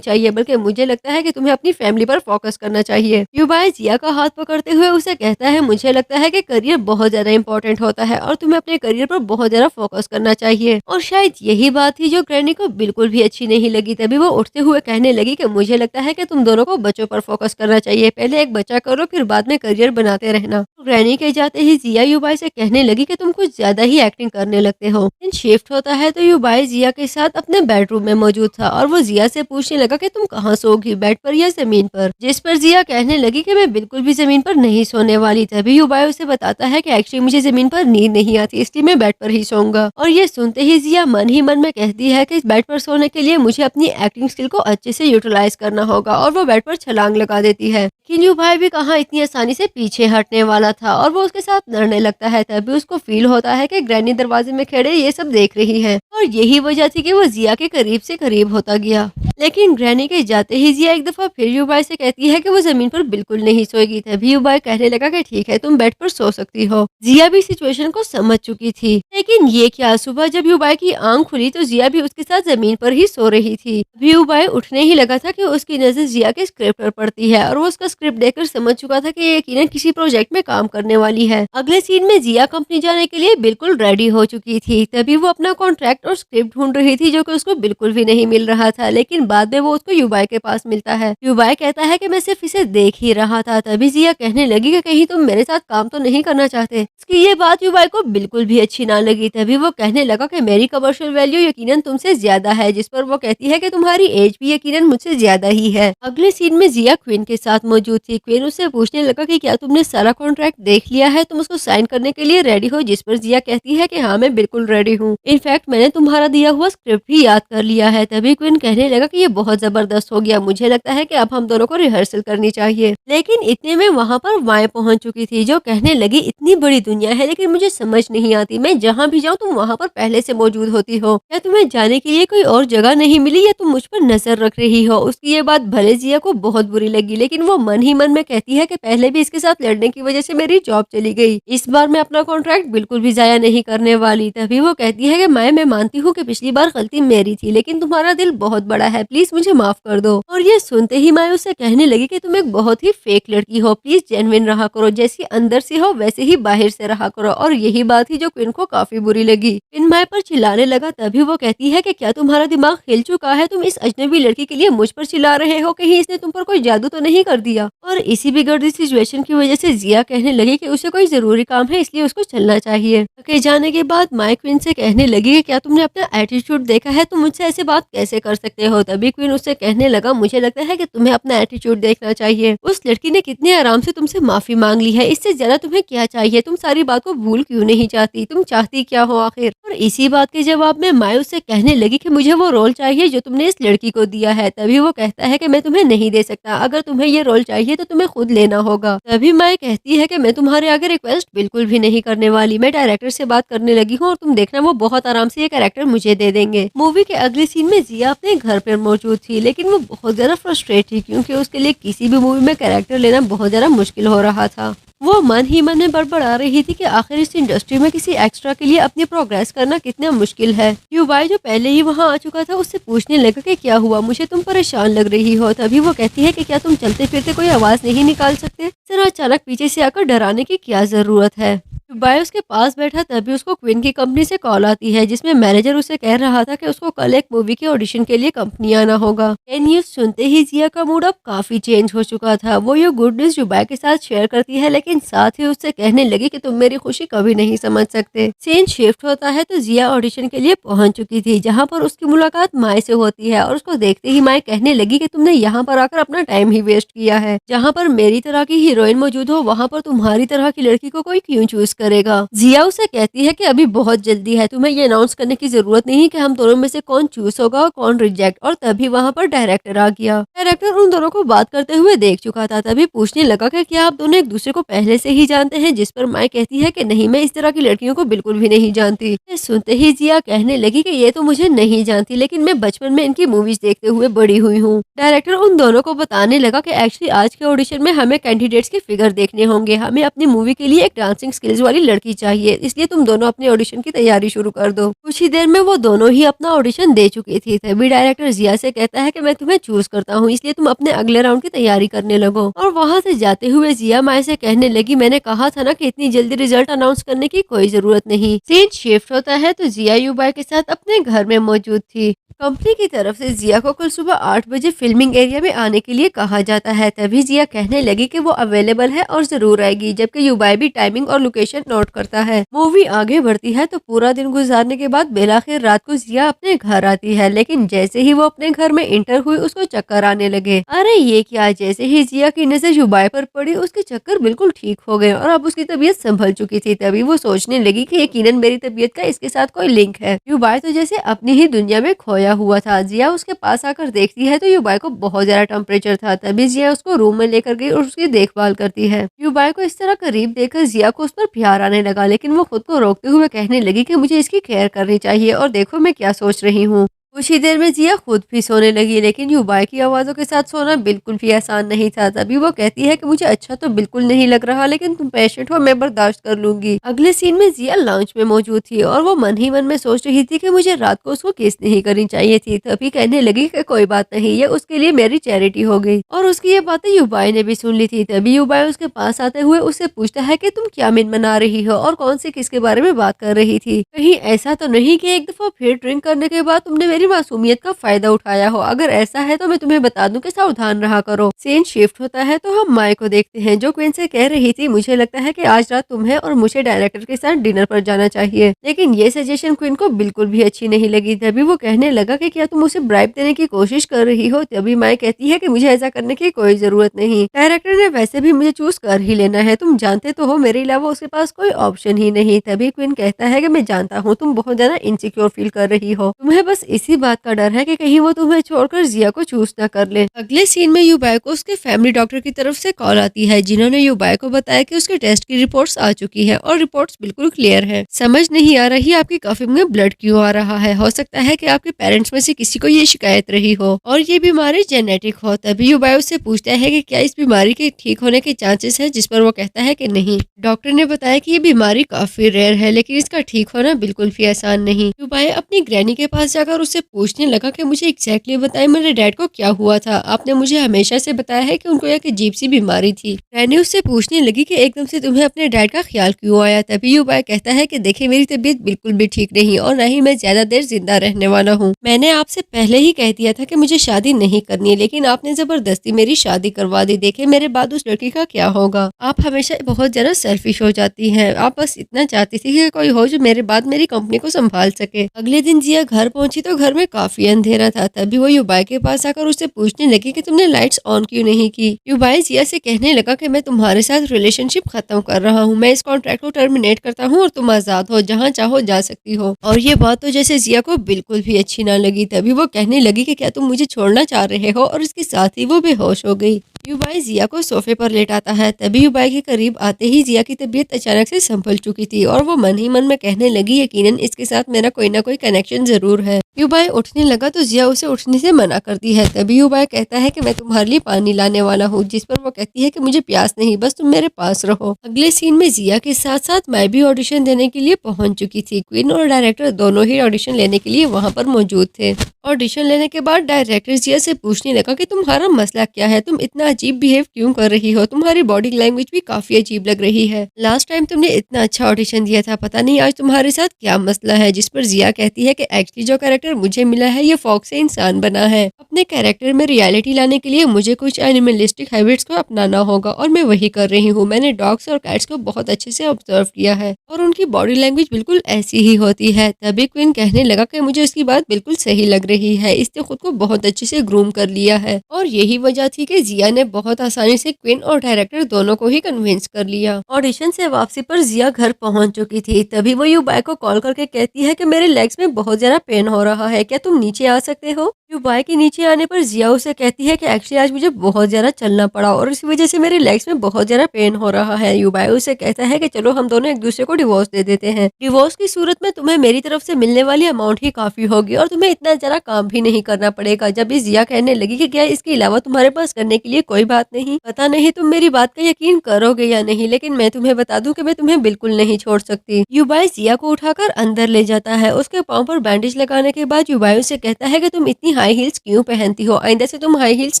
चाहिए, बल्कि मुझे लगता है कि तुम्हें अपनी फैमिली पर फोकस करना चाहिए। युबाई जिया का हाथ पकड़ते हुए उसे कहता है, मुझे लगता है कि करियर बहुत ज्यादा इंपॉर्टेंट होता है और तुम्हें अपने करियर पर बहुत ज्यादा फोकस करना चाहिए। और शायद यही बात थी जो ग्रैनी को बिल्कुल भी अच्छी नहीं लगी। तभी वो उठते हुए कहने लगी कि मुझे लगता है कि तुम दोनों को बच्चों पर फोकस करना चाहिए, पहले एक बच्चा करो फिर बाद में करियर बनाते रहना। ग्रैनी के जाते ही जिया युबाई से कहने लगी कि तुम कुछ ज्यादा ही एक्टिंग करने लगते हो। दिन शिफ्ट होता है तो युबाई जिया के साथ अपने बेडरूम में मौजूद था और वो जिया से पूछने लगा कि तुम कहाँ सोओगी, बेड पर या जमीन पर। जिस पर जिया कहने लगी कि मैं बिल्कुल भी जमीन पर नहीं सोने वाली। तभी युबाई उसे बताता है कि एक्चुअली मुझे जमीन पर नींद नहीं आती, इसलिए मैं बेड पर ही सोऊंगा। और ये सुनते ही जिया मन ही मन में कहती है कि इस बेड पर सोने के लिए मुझे अपनी एक्टिंग स्किल को अच्छे से यूटिलाइज करना होगा और वो बेड पर छलांग लगा देती है। लेकिन युबाई भी कहाँ इतनी आसानी से पीछे हटने वाला था और वो उसके साथ लड़ने लगता है। तभी उसको फील होता है कि ग्रैनी दरवाजे में खड़े ये सब देख रही है और यही वजह थी कि वो जिया के करीब से करीब होता गया। लेकिन ग्रैनी के जाते ही जिया एक दफा फिर युबाई से कहती है कि वो जमीन पर बिल्कुल नहीं सोएगी। तभी युबाई कहने लगा कि ठीक है, तुम बेड पर सो सकती हो। जिया भी सिचुएशन को समझ चुकी थी। लेकिन ये क्या, सुबह जब युबाई की आंख खुली तो जिया भी उसके साथ जमीन पर ही सो रही थी। अभी युबाई उठने ही लगा था कि उसकी नजर जिया के स्क्रिप्ट पर पड़ती है और वो उसका स्क्रिप्ट देखकर समझ चुका था कि ये यकीनन किसी प्रोजेक्ट में काम करने वाली है। अगले सीन में जिया कंपनी जाने के लिए बिल्कुल रेडी हो चुकी थी। तभी वो अपना कॉन्ट्रैक्ट और स्क्रिप्ट ढूंढ रही थी जो कि उसको बिल्कुल भी नहीं मिल रहा था। लेकिन बाद में वो उसको युबाई के पास मिलता है। युबाई कहता है कि मैं सिर्फ इसे देख ही रहा था। तभी जिया कहने लगी कि कहीं तुम मेरे साथ काम तो नहीं करना चाहते। उसकी ये बात युबाई को बिल्कुल भी अच्छी ना लगी। तभी वो कहने लगा कि मेरी कमर्शियल वैल्यू यकीनन तुमसे ज्यादा है। जिस पर वो कहती है कि तुम्हारी एज भी यकीनन मुझसे ज्यादा ही है। अगले सीन में जिया क्वीन के साथ मौजूद थी। क्वीन उससे पूछने लगा कि क्या तुमने सारा कॉन्ट्रैक्ट देख लिया है, तुम उसको साइन करने के लिए रेडी हो। जिस पर जिया कहती है कि हाँ मैं बिल्कुल रेडी हूँ, इनफैक्ट मैंने तुम्हारा दिया हुआ स्क्रिप्ट भी याद कर लिया है। तभी क्वीन कहने लगा कि ये बहुत जबरदस्त हो गया, मुझे लगता है कि अब हम दोनों को रिहर्सल करनी चाहिए। लेकिन इतने में वहाँ पर वाएं पहुंच चुकी थी जो कहने लगी इतनी बड़ी दुनिया है लेकिन मुझे समझ नहीं आती, मैं जहाँ भी जाऊँ तुम वहाँ पर पहले से मौजूद होती हो। क्या तुम्हें जाने के लिए कोई और जगह नहीं मिली या तुम मुझ पर नजर रख रही हो। उसकी ये बात भले जिया को बहुत बुरी लगी लेकिन वो मन ही मन में कहती है कि पहले भी इसके साथ लड़ने की वजह से मेरी जॉब चली गई, इस बार मैं अपना कॉन्ट्रैक्ट बिल्कुल भी जाया नहीं करने वाली। तभी वो कहती है कि मैं मानती हूँ कि पिछली बार गलती मेरी थी लेकिन तुम्हारा दिल बहुत बड़ा है, प्लीज मुझे माफ कर दो। और ये सुनते ही मैं उससे कहने लगी कि तुम एक बहुत ही फेक लड़की हो, प्लीज जेन्युइन रहा करो, जैसी अंदर से हो वैसे ही बाहर से रहा करो। और यही बात थी जो क्वीन को काफी बुरी लगी। क्वीन माए पर चिल्लाने लगा। तभी वो कहती है कि क्या तुम्हारा दिमाग हिल चुका है, तुम इस अजनबी लड़की के लिए मुझ पर चिल्ला रहे हो, कहीं इसने तुम पर कोई जादू तो नहीं कर दिया। और इसी बिगड़ती सिचुएशन की वजह से जिया कहने लगी कि उसे कोई जरूरी काम है इसलिए उसको चलना चाहिए। के जाने के बाद माई क्वीन से कहने लगी कि क्या तुमने अपना एटीट्यूड देखा है, तुम मुझसे ऐसे बात कैसे कर सकते हो। तभी क्वीन उससे कहने लगा मुझे लगता है कि तुम्हें अपना एटीट्यूड देखना चाहिए, उस लड़की ने कितने आराम से तुमसे माफी मांग ली है, इससे ज्यादा तुम्हें क्या चाहिए, तुम सारी बात को भूल क्यों नहीं चाहती, तुम चाहती क्या हो आखिर। और इसी बात के जवाब में माई उससे कहने लगी कि मुझे वो रोल चाहिए जो तुमने इस लड़की को दिया है। तभी वो कहता है कि मैं तुम्हें नहीं दे सकता, अगर तुम्हें ये रोल चाहिए तो तुम्हें खुद लेना होगा। तभी माई कहती है कि मैं तुम्हारे आगे रिक्वेस्ट बिल्कुल भी नहीं करने वाली, मैं डायरेक्टर से बात करने लगी हूँ और तुम देखना वो बहुत आराम से ये कैरेक्टर मुझे दे देंगे। मूवी के अगले सीन में जिया अपने घर पर मौजूद थी लेकिन वो बहुत ज्यादा फ्रस्ट्रेट थी क्योंकि उसके लिए किसी भी मूवी में कैरेक्टर लेना बहुत ज्यादा मुश्किल हो रहा था। वो मन ही मन में बड़बड़ा रही थी कि आखिर इस इंडस्ट्री में किसी एक्स्ट्रा के लिए अपनी प्रोग्रेस करना कितना मुश्किल है। युबाई जो पहले ही वहाँ आ चुका था उससे पूछने लगा कि क्या हुआ, मुझे तुम परेशान लग रही हो। तभी वो कहती है कि क्या तुम चलते फिरते कोई आवाज नहीं निकाल सकते, जरा अचानक पीछे से आकर डराने की क्या जरूरत है। युबाई उसके पास बैठा। तभी उसको क्वीन की कंपनी से कॉल आती है जिसमें मैनेजर उसे कह रहा था कि उसको कल एक मूवी के ऑडिशन के लिए कंपनी आना होगा। ये न्यूज सुनते ही जिया का मूड अब काफी चेंज हो चुका था। वो ये गुड न्यूज युबाई के साथ शेयर करती है लेकिन साथ ही उससे कहने लगी कि तुम मेरी खुशी कभी नहीं समझ सकते। सीन शिफ्ट होता है तो जिया ऑडिशन के लिए पहुंच चुकी थी जहाँ पर उसकी मुलाकात माए से होती है और उसको देखते ही माए कहने लगी कि तुमने यहाँ पर आकर अपना टाइम ही वेस्ट किया है, जहाँ पर मेरी तरह की हीरोइन मौजूद हो वहाँ पर तुम्हारी तरह की लड़की को कोई क्यों चूज करेगा। जिया उसे कहती है कि अभी बहुत जल्दी है, तुम्हें ये अनाउंस करने की जरूरत नहीं कि हम दोनों में से कौन चूज होगा और कौन रिजेक्ट। और तभी वहाँ पर डायरेक्टर आ गया। डायरेक्टर उन दोनों को बात करते हुए देख चुका था। तभी पूछने लगा कि क्या आप दोनों एक दूसरे को पहले से ही जानते हैं। जिस पर माई कहती है कि नहीं, मैं इस तरह की लड़कियों को बिल्कुल भी नहीं जानती। सुनते ही जिया कहने लगी कि ये तो मुझे नहीं जानती लेकिन मैं बचपन में इनकी मूवीज देखते हुए बड़ी हुई हूँ। डायरेक्टर उन दोनों को बताने लगा कि एक्चुअली आज के ऑडिशन में हमें कैंडिडेट्स के फिगर देखने होंगे, हमें अपनी मूवी के लिए एक डांसिंग स्किल्स वाली लड़की चाहिए, इसलिए तुम दोनों अपने ऑडिशन की तैयारी शुरू कर दो। कुछ ही देर में वो दोनों ही अपना ऑडिशन दे चुकी थी। तभी डायरेक्टर जिया से कहता है कि मैं तुम्हें चूज करता हूँ, इसलिए तुम अपने अगले राउंड की तैयारी करने लगो। और वहाँ से जाते हुए जिया माए से कहने लगी, मैंने कहा था ना कि इतनी जल्दी रिजल्ट अनाउंस करने की कोई जरूरत नहीं। सीन शिफ्ट होता है तो जिया युबाई के साथ अपने घर में मौजूद थी। कंपनी की तरफ से जिया को कल सुबह 8 बजे फिल्मिंग एरिया में आने के लिए कहा जाता है। तभी जिया कहने लगी कि वो अवेलेबल है और जरूर आएगी, जबकि युबाई भी टाइमिंग और लोकेशन नोट करता है। मूवी आगे बढ़ती है तो पूरा दिन गुजारने के बाद बेलाखिर रात को जिया अपने घर आती है, लेकिन जैसे ही वो अपने घर में इंटर हुई उसको चक्कर आने लगे। अरे ये क्या, जैसे ही जिया की नजर युबाई पर पड़ी उसके चक्कर बिल्कुल ठीक हो गए और अब उसकी तबीयत संभल चुकी थी। तभी वो सोचने लगी कि यकीनन मेरी तबीयत का इसके साथ कोई लिंक है। युबाई तो जैसे अपनी ही दुनिया में खोया हुआ था। जिया उसके पास आकर देखती है तो युबाई को बहुत ज्यादा टेम्परेचर था। तभी जिया उसको रूम में लेकर गई और उसकी देखभाल करती है। युबाई को इस तरह करीब देखकर जिया को उस पर प्यार आने लगा, लेकिन वो खुद को रोकते हुए कहने लगी कि मुझे इसकी केयर करनी चाहिए और देखो मैं क्या सोच रही हूँ। कुछ ही देर में जिया खुद भी सोने लगी, लेकिन युबाई की आवाज़ों के साथ सोना बिल्कुल भी आसान नहीं था। तभी वो कहती है कि मुझे अच्छा तो बिल्कुल नहीं लग रहा, लेकिन तुम पेशेंट हो, मैं बर्दाश्त कर लूंगी। अगले सीन में जिया लॉन्च में मौजूद थी और वो मन ही मन में सोच रही थी कि मुझे रात को उसको किस नहीं करनी चाहिए थी। तभी कहने लगी कि कोई बात नहीं, ये उसके लिए मेरी चैरिटी हो गई। और उसकी ये बातें युबाई ने भी सुन ली थी। तभी युबाई उसके पास आते हुए उससे पूछता है कि तुम क्या मिन मना रही हो और कौन से किसके बारे में बात कर रही थी। कहीं ऐसा तो नहीं कि एक दफा फिर ड्रिंक करने के बाद तुमने मेरी मासूमियत का फायदा उठाया हो? अगर ऐसा है तो मैं तुम्हें बता दूं कि सावधान रहा करो। सीन शिफ्ट होता है तो हम माई को देखते हैं जो क्वीन से कह रही थी, मुझे लगता है कि आज रात तुम्हें और मुझे डायरेक्टर के साथ डिनर पर जाना चाहिए। लेकिन ये सजेशन क्वीन को बिल्कुल भी अच्छी नहीं लगी। तभी वो कहने लगा कि क्या तुम उसे ब्राइब देने की कोशिश कर रही हो? तभी माई कहती है कि मुझे ऐसा करने की कोई जरूरत नहीं, डायरेक्टर ने वैसे भी मुझे चूज कर ही लेना है, तुम जानते तो हो मेरे अलावा उसके पास कोई ऑप्शन ही नहीं। तभी क्वीन कहता है कि मैं जानता हूँ तुम बहुत ज्यादा इनसिक्योर फील कर रही हो, तुम्हें बस इसी बात का डर है कि कहीं वो तुम्हें छोड़कर जिया को चूज ना कर ले। अगले सीन में युबाई को उसके फैमिली डॉक्टर की तरफ से कॉल आती है, जिन्होंने युबाई को बताया कि उसके टेस्ट की रिपोर्ट्स आ चुकी है और रिपोर्ट्स बिल्कुल क्लियर है। समझ नहीं आ रही आपकी कफिंग में ब्लड क्यों आ रहा है, हो सकता है कि आपके पेरेंट्स में से किसी को ये शिकायत रही हो और ये बीमारी जेनेटिक हो। तभी युबाई उससे पूछता है कि क्या इस बीमारी के ठीक होने के चांसेस है, जिस पर वो कहता है कि नहीं। डॉक्टर ने बताया कि ये बीमारी काफी रेयर है, लेकिन इसका ठीक होना बिल्कुल भी आसान नहीं। युबाई अपनी ग्रैनी के पास जाकर उससे पूछने लगा कि मुझे एग्जैक्टली बताएं मेरे डैड को क्या हुआ था, आपने मुझे हमेशा से बताया है कि उनको एक अजीब सी बीमारी थी। ग्रैनी उससे पूछने लगी कि एकदम से तुम्हें अपने डैड का ख्याल क्यों आया। तभी युबाई कहता है कि देखिए मेरी तबीयत बिल्कुल भी ठीक नहीं और न ही मैं ज्यादा देर जिंदा रहने वाला हूँ। मैंने आपसे पहले ही कह दिया था कि मुझे शादी नहीं करनी है, लेकिन आपने जबरदस्ती मेरी शादी करवा दी। देखे मेरे बाद उस लड़की का क्या होगा। आप हमेशा बहुत ज्यादा सेल्फिश हो जाती हैं, आप बस इतना चाहती थी कि कोई हो जो मेरे बाद मेरी कंपनी को संभाल सके। अगले दिन जिया घर पहुंची तो घर में काफी अंधेरा था। तभी वो युबाई के पास आकर उससे पूछने लगी कि तुमने लाइट्स ऑन क्यों नहीं की। युबाई जिया से कहने लगा कि मैं तुम्हारे साथ रिलेशनशिप खत्म कर रहा हूँ, मैं इस कॉन्ट्रैक्ट को टर्मिनेट करता हूँ और तुम आजाद हो, जहाँ चाहो जा सकती हो। और ये बात तो जैसे जिया को बिल्कुल भी अच्छी ना लगी। तभी वो कहने लगी कि क्या तुम मुझे छोड़ना चाह रहे हो, और इसके साथ ही वो बेहोश हो गई। युबाई जिया को सोफे पर लेटाता है। तभी युबाई के करीब आते ही जिया की तबीयत अचानक से संभल चुकी थी और वो मन ही मन में कहने लगी, यकीनन इसके साथ मेरा कोई ना कोई कनेक्शन जरूर है। युबाई उठने लगा तो जिया उसे उठने से मना करती है। तभी युबाई कहता है कि मैं तुम्हारे लिए पानी लाने वाला हूँ, जिस पर वो कहती है कि मुझे प्यास नहीं, बस तुम मेरे पास रहो। अगले सीन में जिया के साथ साथ मैं भी ऑडिशन देने के लिए पहुंच चुकी थी। क्वीन और डायरेक्टर दोनों ही ऑडिशन लेने के लिए वहाँ पर मौजूद थे। ऑडिशन लेने के बाद डायरेक्टर जिया से पूछने लगा कि तुम्हारा मसला क्या है, तुम इतना अजीब बिहेव क्यों कर रही हो, तुम्हारी बॉडी लैंग्वेज भी काफी अजीब लग रही है। लास्ट टाइम तुमने इतना अच्छा ऑडिशन दिया था, पता नहीं आज तुम्हारे साथ क्या मसला है। जिस पर जिया कहती है कि एक्चुअली जो कैरेक्टर मुझे मिला है ये फॉग से इंसान बना है। अपने कैरेक्टर में रियलिटी लाने के लिए मुझे कुछ एनिमलिस्टिक हैबिट्स को अपनाना होगा और मैं वही कर रही हूँ। मैंने डॉग्स और कैट्स को बहुत अच्छे से ऑब्जर्व किया है और उनकी बॉडी लैंग्वेज बिल्कुल ऐसी ही होती है। तभी क्वीन कहने लगा कि मुझे उसकी बात बिल्कुल सही लग रही है, इसने खुद को बहुत अच्छे से ग्रूम कर लिया है। और यही वजह थी कि जिया ने बहुत आसानी से क्वीन और डायरेक्टर दोनों को ही कन्विंस कर लिया। ऑडिशन से वापसी पर जिया घर पहुंच चुकी थी। तभी वो युबाई को कॉल करके कहती है कि मेरे लेग्स में बहुत ज्यादा पेन हो रहा है, क्या तुम नीचे आ सकते हो। युबाई के नीचे आने पर जिया उसे कहती है कि एक्चुअली आज मुझे बहुत ज़्यादा चलना पड़ा और इसी वजह से मेरे लेग्स में बहुत ज़्यादा पेन हो रहा है। युबाई उसे कहता है कि चलो हम दोनों एक-दूसरे को डिवोर्स दे देते हैं। डिवोर्स की सूरत में तुम्हें मेरी तरफ से मिलने वाली अमाउंट ही काफ़ी होगी और तुम्हें इतना ज़्यादा काम भी नहीं करना पड़ेगा। जब भी जिया कहने लगी कि क्या इसके अलावा तुम्हारे पास करने के लिए कोई बात नहीं? पता नहीं तुम मेरी बात का यकीन करोगे या नहीं, लेकिन मैं तुम्हें बता दूँ कि मैं तुम्हें बिल्कुल नहीं छोड़ सकती। युबाई जिया को उठाकर अंदर ले जाता है। उसके पाँव पर बैंडेज लगाने के बाद युबाई उसे कहता है कि तुम इतनी हाई हील्स क्यों पहनती हो? आइंदा से तुम हाई हील्स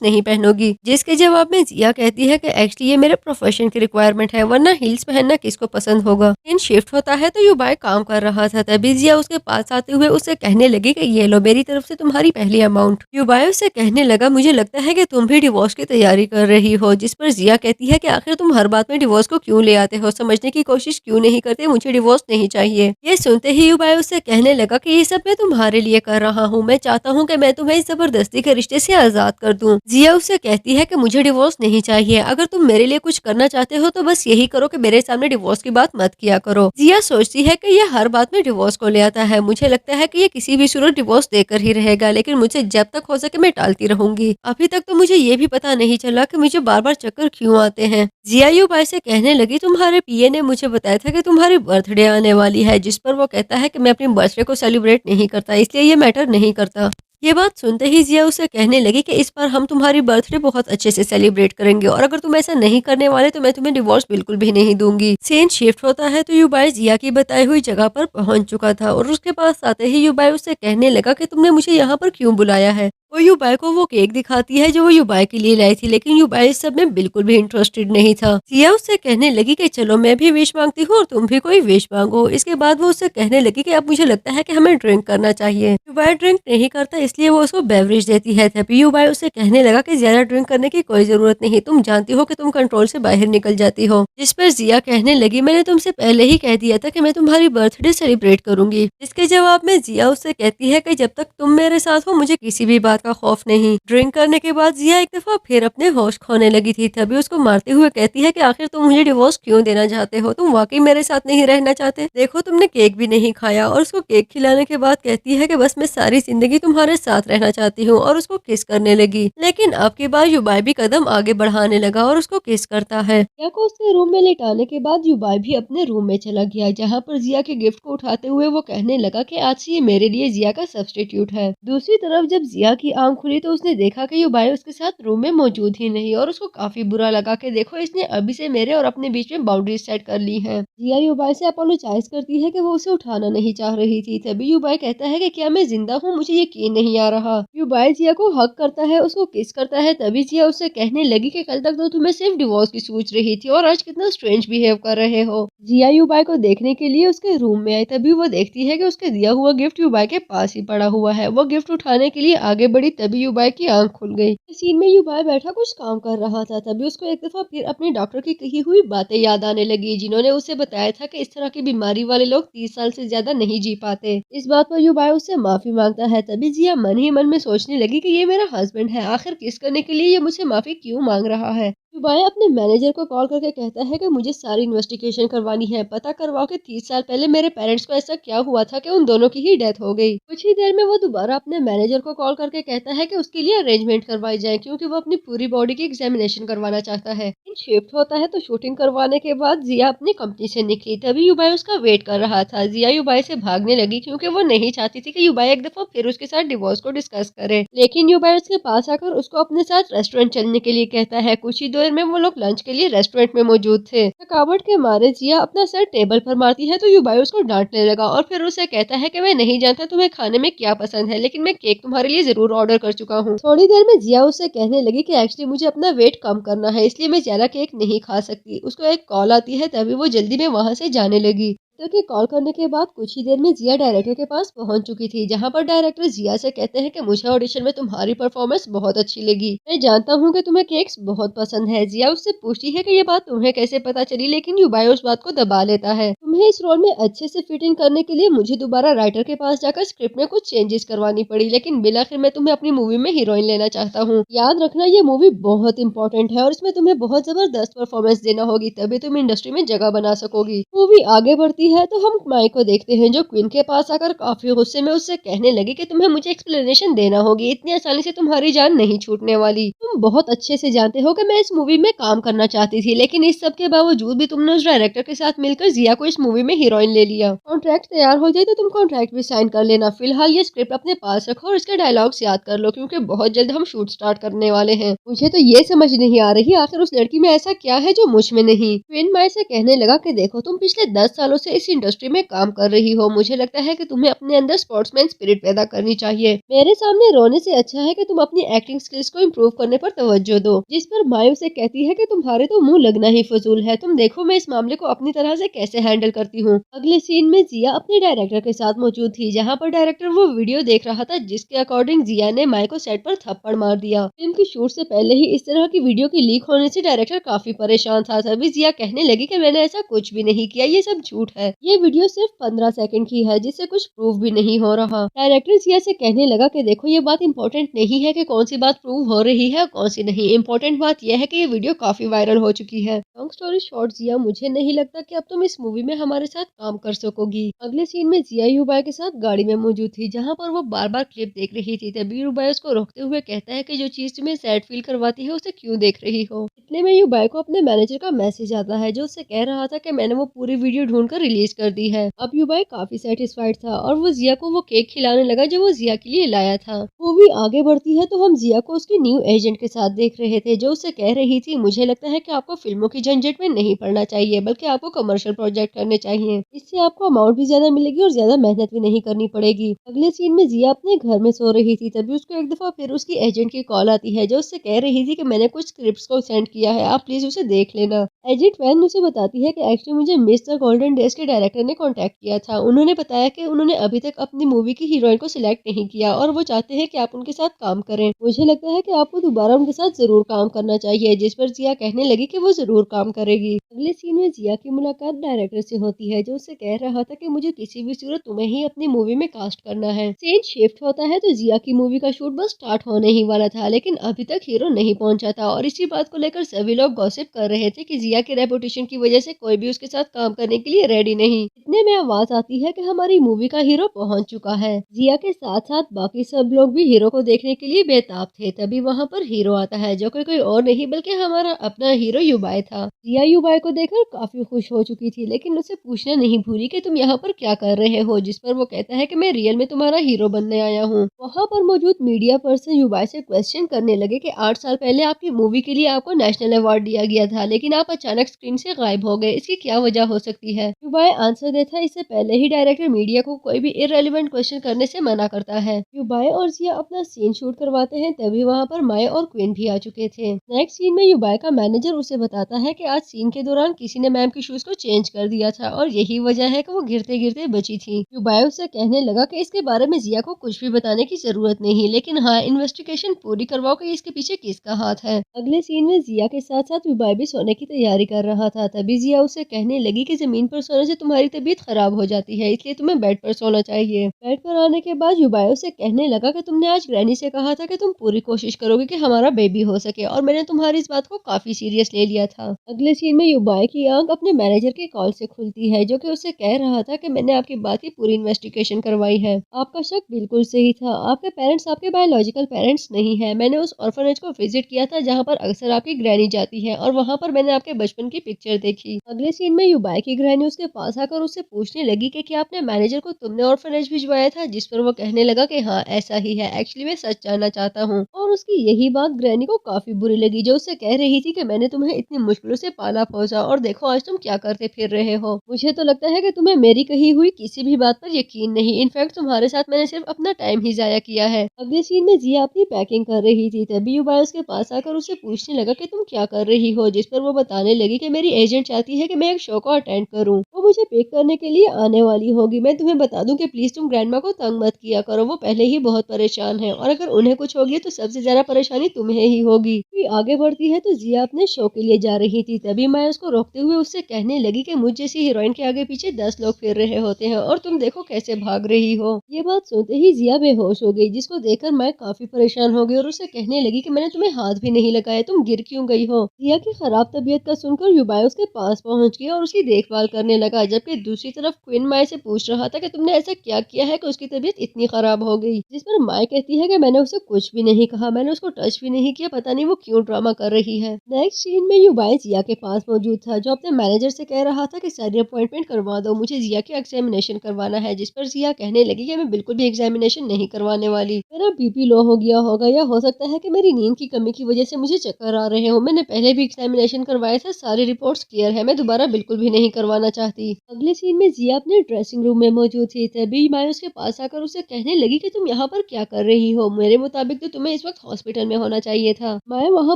नहीं पहनोगी। जिसके जवाब में जिया कहती है कि एक्चुअली ये मेरे प्रोफेशन की रिक्वायरमेंट है, वरना हील्स पहनना किसको पसंद होगा। सीन शिफ्ट होता है तो युबाई काम कर रहा था, तभी जिया उसके पास आते हुए उसे कहने लगी कि ये लो मेरी तरफ से तुम्हारी पहली अमाउंट। युबाई उसे कहने लगा मुझे लगता है कि तुम भी डिवोर्स की तैयारी कर रही हो, जिस पर जिया कहती है कि आखिर तुम हर बात में डिवोर्स को क्यों ले आते हो, समझने की कोशिश क्यों नहीं करते, मुझे डिवोर्स नहीं चाहिए। ये सुनते ही युबाई उससे कहने लगा कि ये सब मैं तुम्हारे लिए कर रहा हूँ, मैं चाहता हूँ कि मैं तुम्हें इस जबरदस्ती के रिश्ते से आजाद कर दूं। जिया उससे कहती है कि मुझे डिवोर्स नहीं चाहिए, अगर तुम मेरे लिए कुछ करना चाहते हो तो बस यही करो कि मेरे सामने डिवोर्स की बात मत किया करो। जिया सोचती है कि ये हर बात में डिवोर्स को ले आता है, मुझे लगता है कि ये किसी भी सूरत डिवोर्स देकर ही रहेगा, लेकिन मुझे जब तक हो सके मैं टालती रहूंगी। अभी तक तो मुझे ये भी पता नहीं चला कि मुझे बार बार चक्कर क्यों आते हैं। जिया युबाई से कहने लगी तुम्हारे पीए ने मुझे बताया था कि तुम्हारी बर्थडे आने वाली है, जिस पर वो कहता है कि मैं अपनी बर्थडे को सेलिब्रेट नहीं करता, इसलिए ये मैटर नहीं करता। ये बात सुनते ही जिया उसे कहने लगी कि इस बार हम तुम्हारी बर्थडे बहुत अच्छे से सेलिब्रेट करेंगे और अगर तुम ऐसा नहीं करने वाले तो मैं तुम्हें डिवोर्स बिल्कुल भी नहीं दूंगी। सीन शिफ्ट होता है तो युबाई जिया की बताई हुई जगह पर पहुंच चुका था और उसके पास आते ही युबाई उससे कहने लगा कि तुमने मुझे यहाँ पर क्यों बुलाया है। वो युबाई को वो केक दिखाती है जो वो युबाई के लिए लाई थी, लेकिन युबाई इस सब में बिल्कुल भी इंटरेस्टेड नहीं था। जिया उससे कहने लगी कि चलो मैं भी विश मांगती हूँ और तुम भी कोई विश मांगो। इसके बाद वो उससे कहने लगी कि अब मुझे लगता है कि हमें ड्रिंक करना चाहिए। युबाई ड्रिंक नहीं करता, इसलिए वो उसको बेवरेज देती है। तभी युबाई उससे कहने लगा कि ज्यादा ड्रिंक करने की कोई जरूरत नहीं, तुम जानती हो कि तुम कंट्रोल से बाहर निकल जाती हो। जिस पर जिया कहने लगी मैंने तुमसे पहले ही कह दिया था कि मैं तुम्हारी बर्थडे सेलिब्रेट करूंगी। इसके जवाब में जिया उससे कहती है कि जब तक तुम मेरे साथ हो मुझे किसी भी बात का खौफ नहीं। ड्रिंक करने के बाद जिया एक दफा फिर अपने होश खोने लगी थी, तभी उसको मारते हुए कहती है कि आखिर तुम मुझे डिवोर्स क्यों देना चाहते हो, तुम वाकई मेरे साथ नहीं रहना चाहते? देखो तुमने केक भी नहीं खाया। और उसको केक खिलाने के बाद कहती है कि बस मैं सारी जिंदगी तुम्हारे साथ रहना चाहती हूँ और उसको किस करने लगी। लेकिन अब की बार युबाई भी कदम आगे बढ़ाने लगा और उसको किस करता है। जिया को उसके रूम में लेटाने के बाद युबाई भी अपने रूम में चला गया, जहाँ पर जिया के गिफ्ट को उठाते हुए वो कहने लगा कि आज से ये मेरे लिए जिया का सब्स्टिट्यूट है। दूसरी तरफ जब जिया की आंख खुली तो उसने देखा कि युबाई उसके साथ रूम में मौजूद ही नहीं और उसको काफी बुरा लगा कि देखो इसने अभी से मेरे और अपने बीच में बाउंड्री सेट कर ली है। जिया युबाई से अपोलोजाइज करती है कि वो उसे उठाना नहीं चाह रही थी। तभी युबाई कहता है कि क्या मैं जिंदा हूँ, मुझे यकीन नहीं आ रहा। युबाई जिया को हक करता है, उसको किस करता है। तभी जिया उससे कहने लगी कि कल तक तो तुम्हें सिर्फ डिवोर्स की सोच रही थी और आज कितना स्ट्रेंज बिहेव कर रहे हो। जिया युबाई को देखने के लिए उसके रूम में आई, तभी वो देखती है कि उसके दिया हुआ गिफ्ट युबाई के पास ही पड़ा हुआ है। वो गिफ्ट उठाने के लिए आगे बढ़ी, तभी युबाई की आंख खुल गई। इस सीन में युबाई बैठा कुछ काम कर रहा था, तभी उसको एक दफा फिर अपने डॉक्टर की कही हुई बातें याद आने लगी, जिन्होंने उसे बताया था कि इस तरह की बीमारी वाले लोग 30 साल से ज्यादा नहीं जी पाते। इस बात पर युबाई उससे माफी मांगता है। तभी जिया मन ही मन में सोचने लगी कि ये मेरा हस्बैंड है, आखिर किस करने के लिए ये मुझसे माफी क्यों मांग रहा है। युबाई अपने मैनेजर को कॉल करके कहता है कि मुझे सारी इन्वेस्टिगेशन करवानी है, पता करवाओ कि 30 साल पहले मेरे पेरेंट्स को ऐसा क्या हुआ था कि उन दोनों की ही डेथ हो गई। कुछ ही देर में वो दोबारा अपने मैनेजर को कॉल करके कहता है कि उसके लिए अरेंजमेंट करवाई जाए, क्योंकि वो अपनी पूरी बॉडी की एग्जामिनेशन करवाना चाहता है। शिफ्ट होता है तो शूटिंग करवाने के बाद जिया अपनी कंपनी से निकली, तभी युबाई उसका वेट कर रहा था। जिया युबाई से भागने लगी क्योंकि वो नहीं चाहती थी कि युबाई एक दफा फिर उसके साथ डिवोर्स को डिस्कस करे, लेकिन युबाई उसके पास आकर उसको अपने साथ रेस्टोरेंट चलने के लिए कहता है। कुछ ही देर में वो लोग लंच के लिए रेस्टोरेंट में मौजूद थे। थकावट के मारे जिया अपना सर टेबल पर मारती है तो युबाई उसको डांटने लगा और फिर उसे कहता है कि मैं नहीं जानता तुम्हें खाने में क्या पसंद है, लेकिन मैं केक तुम्हारे लिए जरूर ऑर्डर कर चुका हूँ। थोड़ी देर में जिया उससे कहने लगी कि एक्चुअली मुझे अपना वेट कम करना है, इसलिए मैं ज्यादा केक नहीं खा सकती। उसको एक कॉल आती है, तभी वो जल्दी में वहाँ से जाने लगी। तो के कॉल करने के बाद कुछ ही देर में जिया डायरेक्टर के पास पहुंच चुकी थी, जहां पर डायरेक्टर जिया से कहते हैं कि मुझे ऑडिशन में तुम्हारी परफॉर्मेंस बहुत अच्छी लगी, मैं जानता हूं कि तुम्हें केक्स बहुत पसंद है। जिया उससे पूछती है कि ये बात तुम्हें कैसे पता चली, लेकिन युबाई उस बात को दबा लेता है। तुम्हें इस रोल में अच्छे से फिट इन करने के लिए मुझे दोबारा राइटर के पास जाकर स्क्रिप्ट में कुछ चेंजेस करवानी पड़ी, लेकिन बिलाखिर मैं तुम्हें अपनी मूवी में हीरोइन लेना चाहता हूँ। याद रखना ये मूवी बहुत इंपॉर्टेंट है और इसमें तुम्हें बहुत जबरदस्त परफॉर्मेंस देना होगी, तभी तुम इंडस्ट्री में जगह बना सकोगी। मूवी आगे बढ़ती होती है तो हम माई को देखते हैं जो क्वीन के पास आकर काफी गुस्से में उससे कहने लगी कि तुम्हें मुझे एक्सप्लेनेशन देना होगी, इतनी आसानी से तुम्हारी जान नहीं छूटने वाली। तुम बहुत अच्छे से जानते हो कि मैं इस मूवी में काम करना चाहती थी, लेकिन इस सब के बावजूद भी तुमने उस डायरेक्टर के साथ मिलकर जिया को इस मूवी में हीरोइन ले लिया। कॉन्ट्रैक्ट तैयार हो जाए तो तुम कॉन्ट्रैक्ट भी साइन कर लेना, फिलहाल ये स्क्रिप्ट अपने पास रखो और इसके डायलॉग्स याद कर लो क्योंकि बहुत जल्द हम शूट स्टार्ट करने वाले हैं। मुझे तो ये समझ नहीं आ रही आखिर उस लड़की में ऐसा क्या है जो मुझ में नहीं। ट्विन माई से कहने लगा कि देखो तुम पिछले 10 सालों से इस इंडस्ट्री में काम कर रही हो, मुझे लगता है कि तुम्हें अपने अंदर स्पोर्ट्समैन स्पिरिट पैदा करनी चाहिए। मेरे सामने रोने से अच्छा है कि तुम अपनी एक्टिंग स्किल्स को इम्प्रूव करने पर तवज्जो दो। जिस पर माई उसे कहती है कि तुम्हारे तो मुंह लगना ही फजूल है, तुम देखो मैं इस मामले को अपनी तरह से कैसे हैंडल करती हूँ। अगले सीन में जिया अपने डायरेक्टर के साथ मौजूद थी, जहाँ पर डायरेक्टर वो वीडियो देख रहा था जिसके अकॉर्डिंग जिया ने माई को सेट पर थप्पड़ मार दिया। फिल्म की शूट से पहले ही इस तरह की वीडियो की लीक होने से डायरेक्टर काफी परेशान था। तभी जिया कहने लगी कि मैंने ऐसा कुछ भी नहीं किया, ये सब झूठ है। ये वीडियो सिर्फ 15 सेकंड की है जिससे कुछ प्रूफ भी नहीं हो रहा। डायरेक्टर जिया से कहने लगा कि देखो ये बात इंपॉर्टेंट नहीं है कि कौन सी बात प्रूव हो रही है और कौन सी नहीं, इंपॉर्टेंट बात यह है कि ये वीडियो काफी वायरल हो चुकी है। लॉन्ग स्टोरी शॉर्ट जिया, मुझे नहीं लगता कि अब तुम इस मूवी में हमारे साथ काम कर सकोगी। अगले सीन में जिया युबाई के साथ गाड़ी में मौजूद थी, जहाँ पर वो बार बार क्लिप देख रही थी। तभी युबाई उसको रोकते हुए कहता है कि जो चीज तुम्हें सैड फील करवाती है उसे क्यों देख रही हो। इतने में युबाई को अपने मैनेजर का मैसेज आता है जो उससे कह रहा था कि मैंने वो पूरी वीडियो ढूंढ कर रिलीज कर दी है। अब युबाई काफी सेटिस्फाइड था और वो जिया को वो केक खिलाने लगा जो वो जिया के लिए लाया था। मूवी आगे बढ़ती है तो हम जिया को उसकी न्यू एजेंट के साथ देख रहे थे जो उससे कह रही थी मुझे लगता है कि आपको फिल्मों की झंझट में नहीं पड़ना चाहिए बल्कि आपको कमर्शियल प्रोजेक्ट करने चाहिए, इससे आपको अमाउंट भी ज्यादा मिलेगी और ज्यादा मेहनत भी नहीं करनी पड़ेगी। अगले सीन में जिया अपने घर में सो रही थी, तभी उसको एक दफा फिर उसकी एजेंट की कॉल आती है जो उससे कह रही थी कि मैंने कुछ स्क्रिप्ट्स को सेंड किया है, आप प्लीज उसे देख लेना। एजेंट वैन उसे बताती है कि एक्चुअली मुझे मिस द गोल्डन डेज के डायरेक्टर ने कांटेक्ट किया था, उन्होंने बताया कि उन्होंने अभी तक अपनी मूवी की हीरोइन को सिलेक्ट नहीं किया और वो चाहते हैं कि आप उनके साथ काम करें। मुझे लगता है कि आपको दोबारा उनके साथ जरूर काम करना चाहिए, जिस पर जिया कहने लगी कि वो जरूर काम करेगी। अगले सीन में जिया की मुलाकात डायरेक्टर से होती है जो उससे कह रहा था कि मुझे किसी भी सूरत तुम्हें ही अपनी मूवी में कास्ट करना है। सीन शिफ्ट होता है तो जिया की मूवी का शूट बस स्टार्ट होने ही वाला था, लेकिन अभी तक हीरो नहीं पहुंचा था और इसी बात को लेकर सभी लोग गॉसिप कर रहे थे कि जिया के रेपुटेशन की वजह से कोई भी उसके साथ काम करने के लिए रेडी नहीं। इतने में आवाज आती है कि हमारी मूवी का हीरो पहुंच चुका है। जिया के साथ साथ बाकी सब लोग भी हीरो को देखने के लिए बेताब थे। तभी वहाँ पर हीरो आता है जो कि कोई और नहीं बल्कि हमारा अपना हीरो युबाई था। जिया युबाई को देखकर काफी खुश हो चुकी थी, लेकिन उसे पूछना नहीं भूली कि तुम यहाँ पर क्या कर रहे हो, जिस पर वो कहता है कि मैं रियल में तुम्हारा हीरो बनने आया हूँ। वहाँ पर मौजूद मीडिया पर्सन युबाई से क्वेश्चन करने लगे कि 8 साल पहले आपकी मूवी के लिए आपको नेशनल अवार्ड दिया गया था, लेकिन आप अचानक स्क्रीन से गायब हो गए, इसकी क्या वजह हो सकती है। युबाई आंसर देता है इससे पहले ही डायरेक्टर मीडिया को कोई भी इररेलेवेंट क्वेश्चन करने से मना करता है। युबाई और जिया अपना सीन शूट करवाते हैं, तभी वहाँ पर माई और क्वीन भी आ चुके थे। नेक्स्ट सीन में युबाई का मैनेजर उसे बताता है कि आज सीन के दौरान किसी ने मैम की शूज को चेंज कर दिया था और यही वजह है कि वो गिरते गिरते बची थी। युबाई उसे कहने लगा कि इसके बारे में जिया को कुछ भी बताने की जरूरत नहीं, लेकिन हाँ इन्वेस्टिगेशन पूरी करवाओ कि इसके पीछे किसका हाथ है। अगले सीन में जिया के साथ साथ युबाई भी सोने की तैयारी कर रहा था, तभी जिया उसे कहने लगी कि जमीन पर सोने से तुम्हारी तबीयत खराब हो जाती है, इसलिए तुम्हें बेड पर सोना चाहिए। बेड पर आने के बाद युबाई उसे कहने लगा कि तुमने आज ग्रैनी से कहा था कि तुम पूरी कोशिश करोगे कि हमारा बेबी हो सके और मैंने तुम्हारी इस बात को काफी सीरियस ले लिया था। अगले सीन में युबाई की आंख अपने मैनेजर के कॉल से खुलती है जो कि उससे कह रहा था कि मैंने आपकी बात की पूरी इन्वेस्टिगेशन करवाई है, आपका शक बिल्कुल सही था, आपके पेरेंट्स आपके बायोलॉजिकल पेरेंट्स नहीं है। मैंने उस ऑर्फनेज को विजिट किया था जहाँ पर अक्सर आपकी ग्रैनी जाती है और वहाँ पर मैंने आपके बचपन की पिक्चर देखी। अगले सीन में युबाई की ग्रैनी उसके पास आकर उससे पूछने लगी कि क्या अपने मैनेजर को तुमने ऑर्फनेज भिजवाया था, जिस पर वो कहने लगा कि हाँ ऐसा ही है, एक्चुअली मैं सच जानना चाहता हूँ। और उसकी यही बात ग्रैनी को काफी बुरी लगी जो उससे कह रही थी कि मैंने तुम्हें इतनी मुश्किलों से पाला पोसा और देखो आज तुम क्या करते फिर रहे हो। मुझे तो लगता है कि तुम्हें मेरी कही हुई किसी भी बात पर यकीन नहीं, इनफैक्ट तुम्हारे साथ मैंने सिर्फ अपना टाइम ही जाया किया है। अगले सीन में जिया अपनी पैकिंग कर रही थी, तभी युबाई उसके पास आकर उससे पूछने लगा कि तुम क्या कर रही हो, जिस पर वो बताने लगी कि मेरी एजेंट चाहती है कि मैं एक शो को अटेंड करूं, वो मुझे पिक करने के लिए आने वाली होगी। मैं तुम्हें बता दूं कि प्लीज तुम ग्रैंडमा को तंग मत किया करो, वो पहले ही बहुत परेशान है और अगर उन्हें कुछ हो गया तो सबसे ज्यादा परेशानी तुम्हें ही होगी। आगे बढ़ती है तो जिया अपने शो के लिए जा रही थी, तभी माया उसको रोकते हुए उससे कहने लगी कि मुझ जैसी हीरोइन के आगे पीछे 10 लोग फिर रहे होते हैं और तुम देखो कैसे भाग रही हो। ये बात सुनते ही जिया बेहोश हो गई, जिसको देखकर माया काफी परेशान हो गई और उससे कहने लगी कि मैंने तुम्हें हाथ भी नहीं लगाया, तुम गिर क्यों गई हो। जिया की खराब तबीयत का सुनकर युबाई उसके पास पहुंच गया और उसकी देखभाल करने लगा, जबकि दूसरी तरफ क्वीन माया से पूछ रहा था कि तुमने ऐसा क्या किया है कि उसकी तबीयत इतनी खराब हो गई। जिस पर माया कहती है कि मैंने उसे कुछ भी नहीं कहा, मैंने उसको टच भी नहीं किया, पता नहीं वो क्यों ड्रामा कर रही है। नेक्स्ट सीन में युबाई जिया के पास मौजूद था, जो अपने मैनेजर से कह रहा था कि सारी अपॉइंटमेंट करवा दो, मुझे जिया की एग्जामिनेशन करवाना है। जिस पर जिया कहने लगी कि मैं बिल्कुल भी एग्जामिनेशन नहीं करवाने वाली, मेरा बीपी लो हो गया होगा या हो सकता है कि मेरी नींद की कमी की वजह से मुझे चक्कर आ रहे हो। मैंने पहले भी एग्जामिनेशन करवाया था, सारी रिपोर्ट्स क्लियर है, मैं दोबारा बिल्कुल भी नहीं करवाना चाहती। अगले सीन में जिया अपने ड्रेसिंग रूम में मौजूद थी, तभी माया उसके पास आकर उसे कहने लगी कि तुम यहाँ पर क्या कर रही हो, मेरे मुताबिक तो तुम्हें इस वक्त हॉस्पिटल में होना चाहिए था। माया वहाँ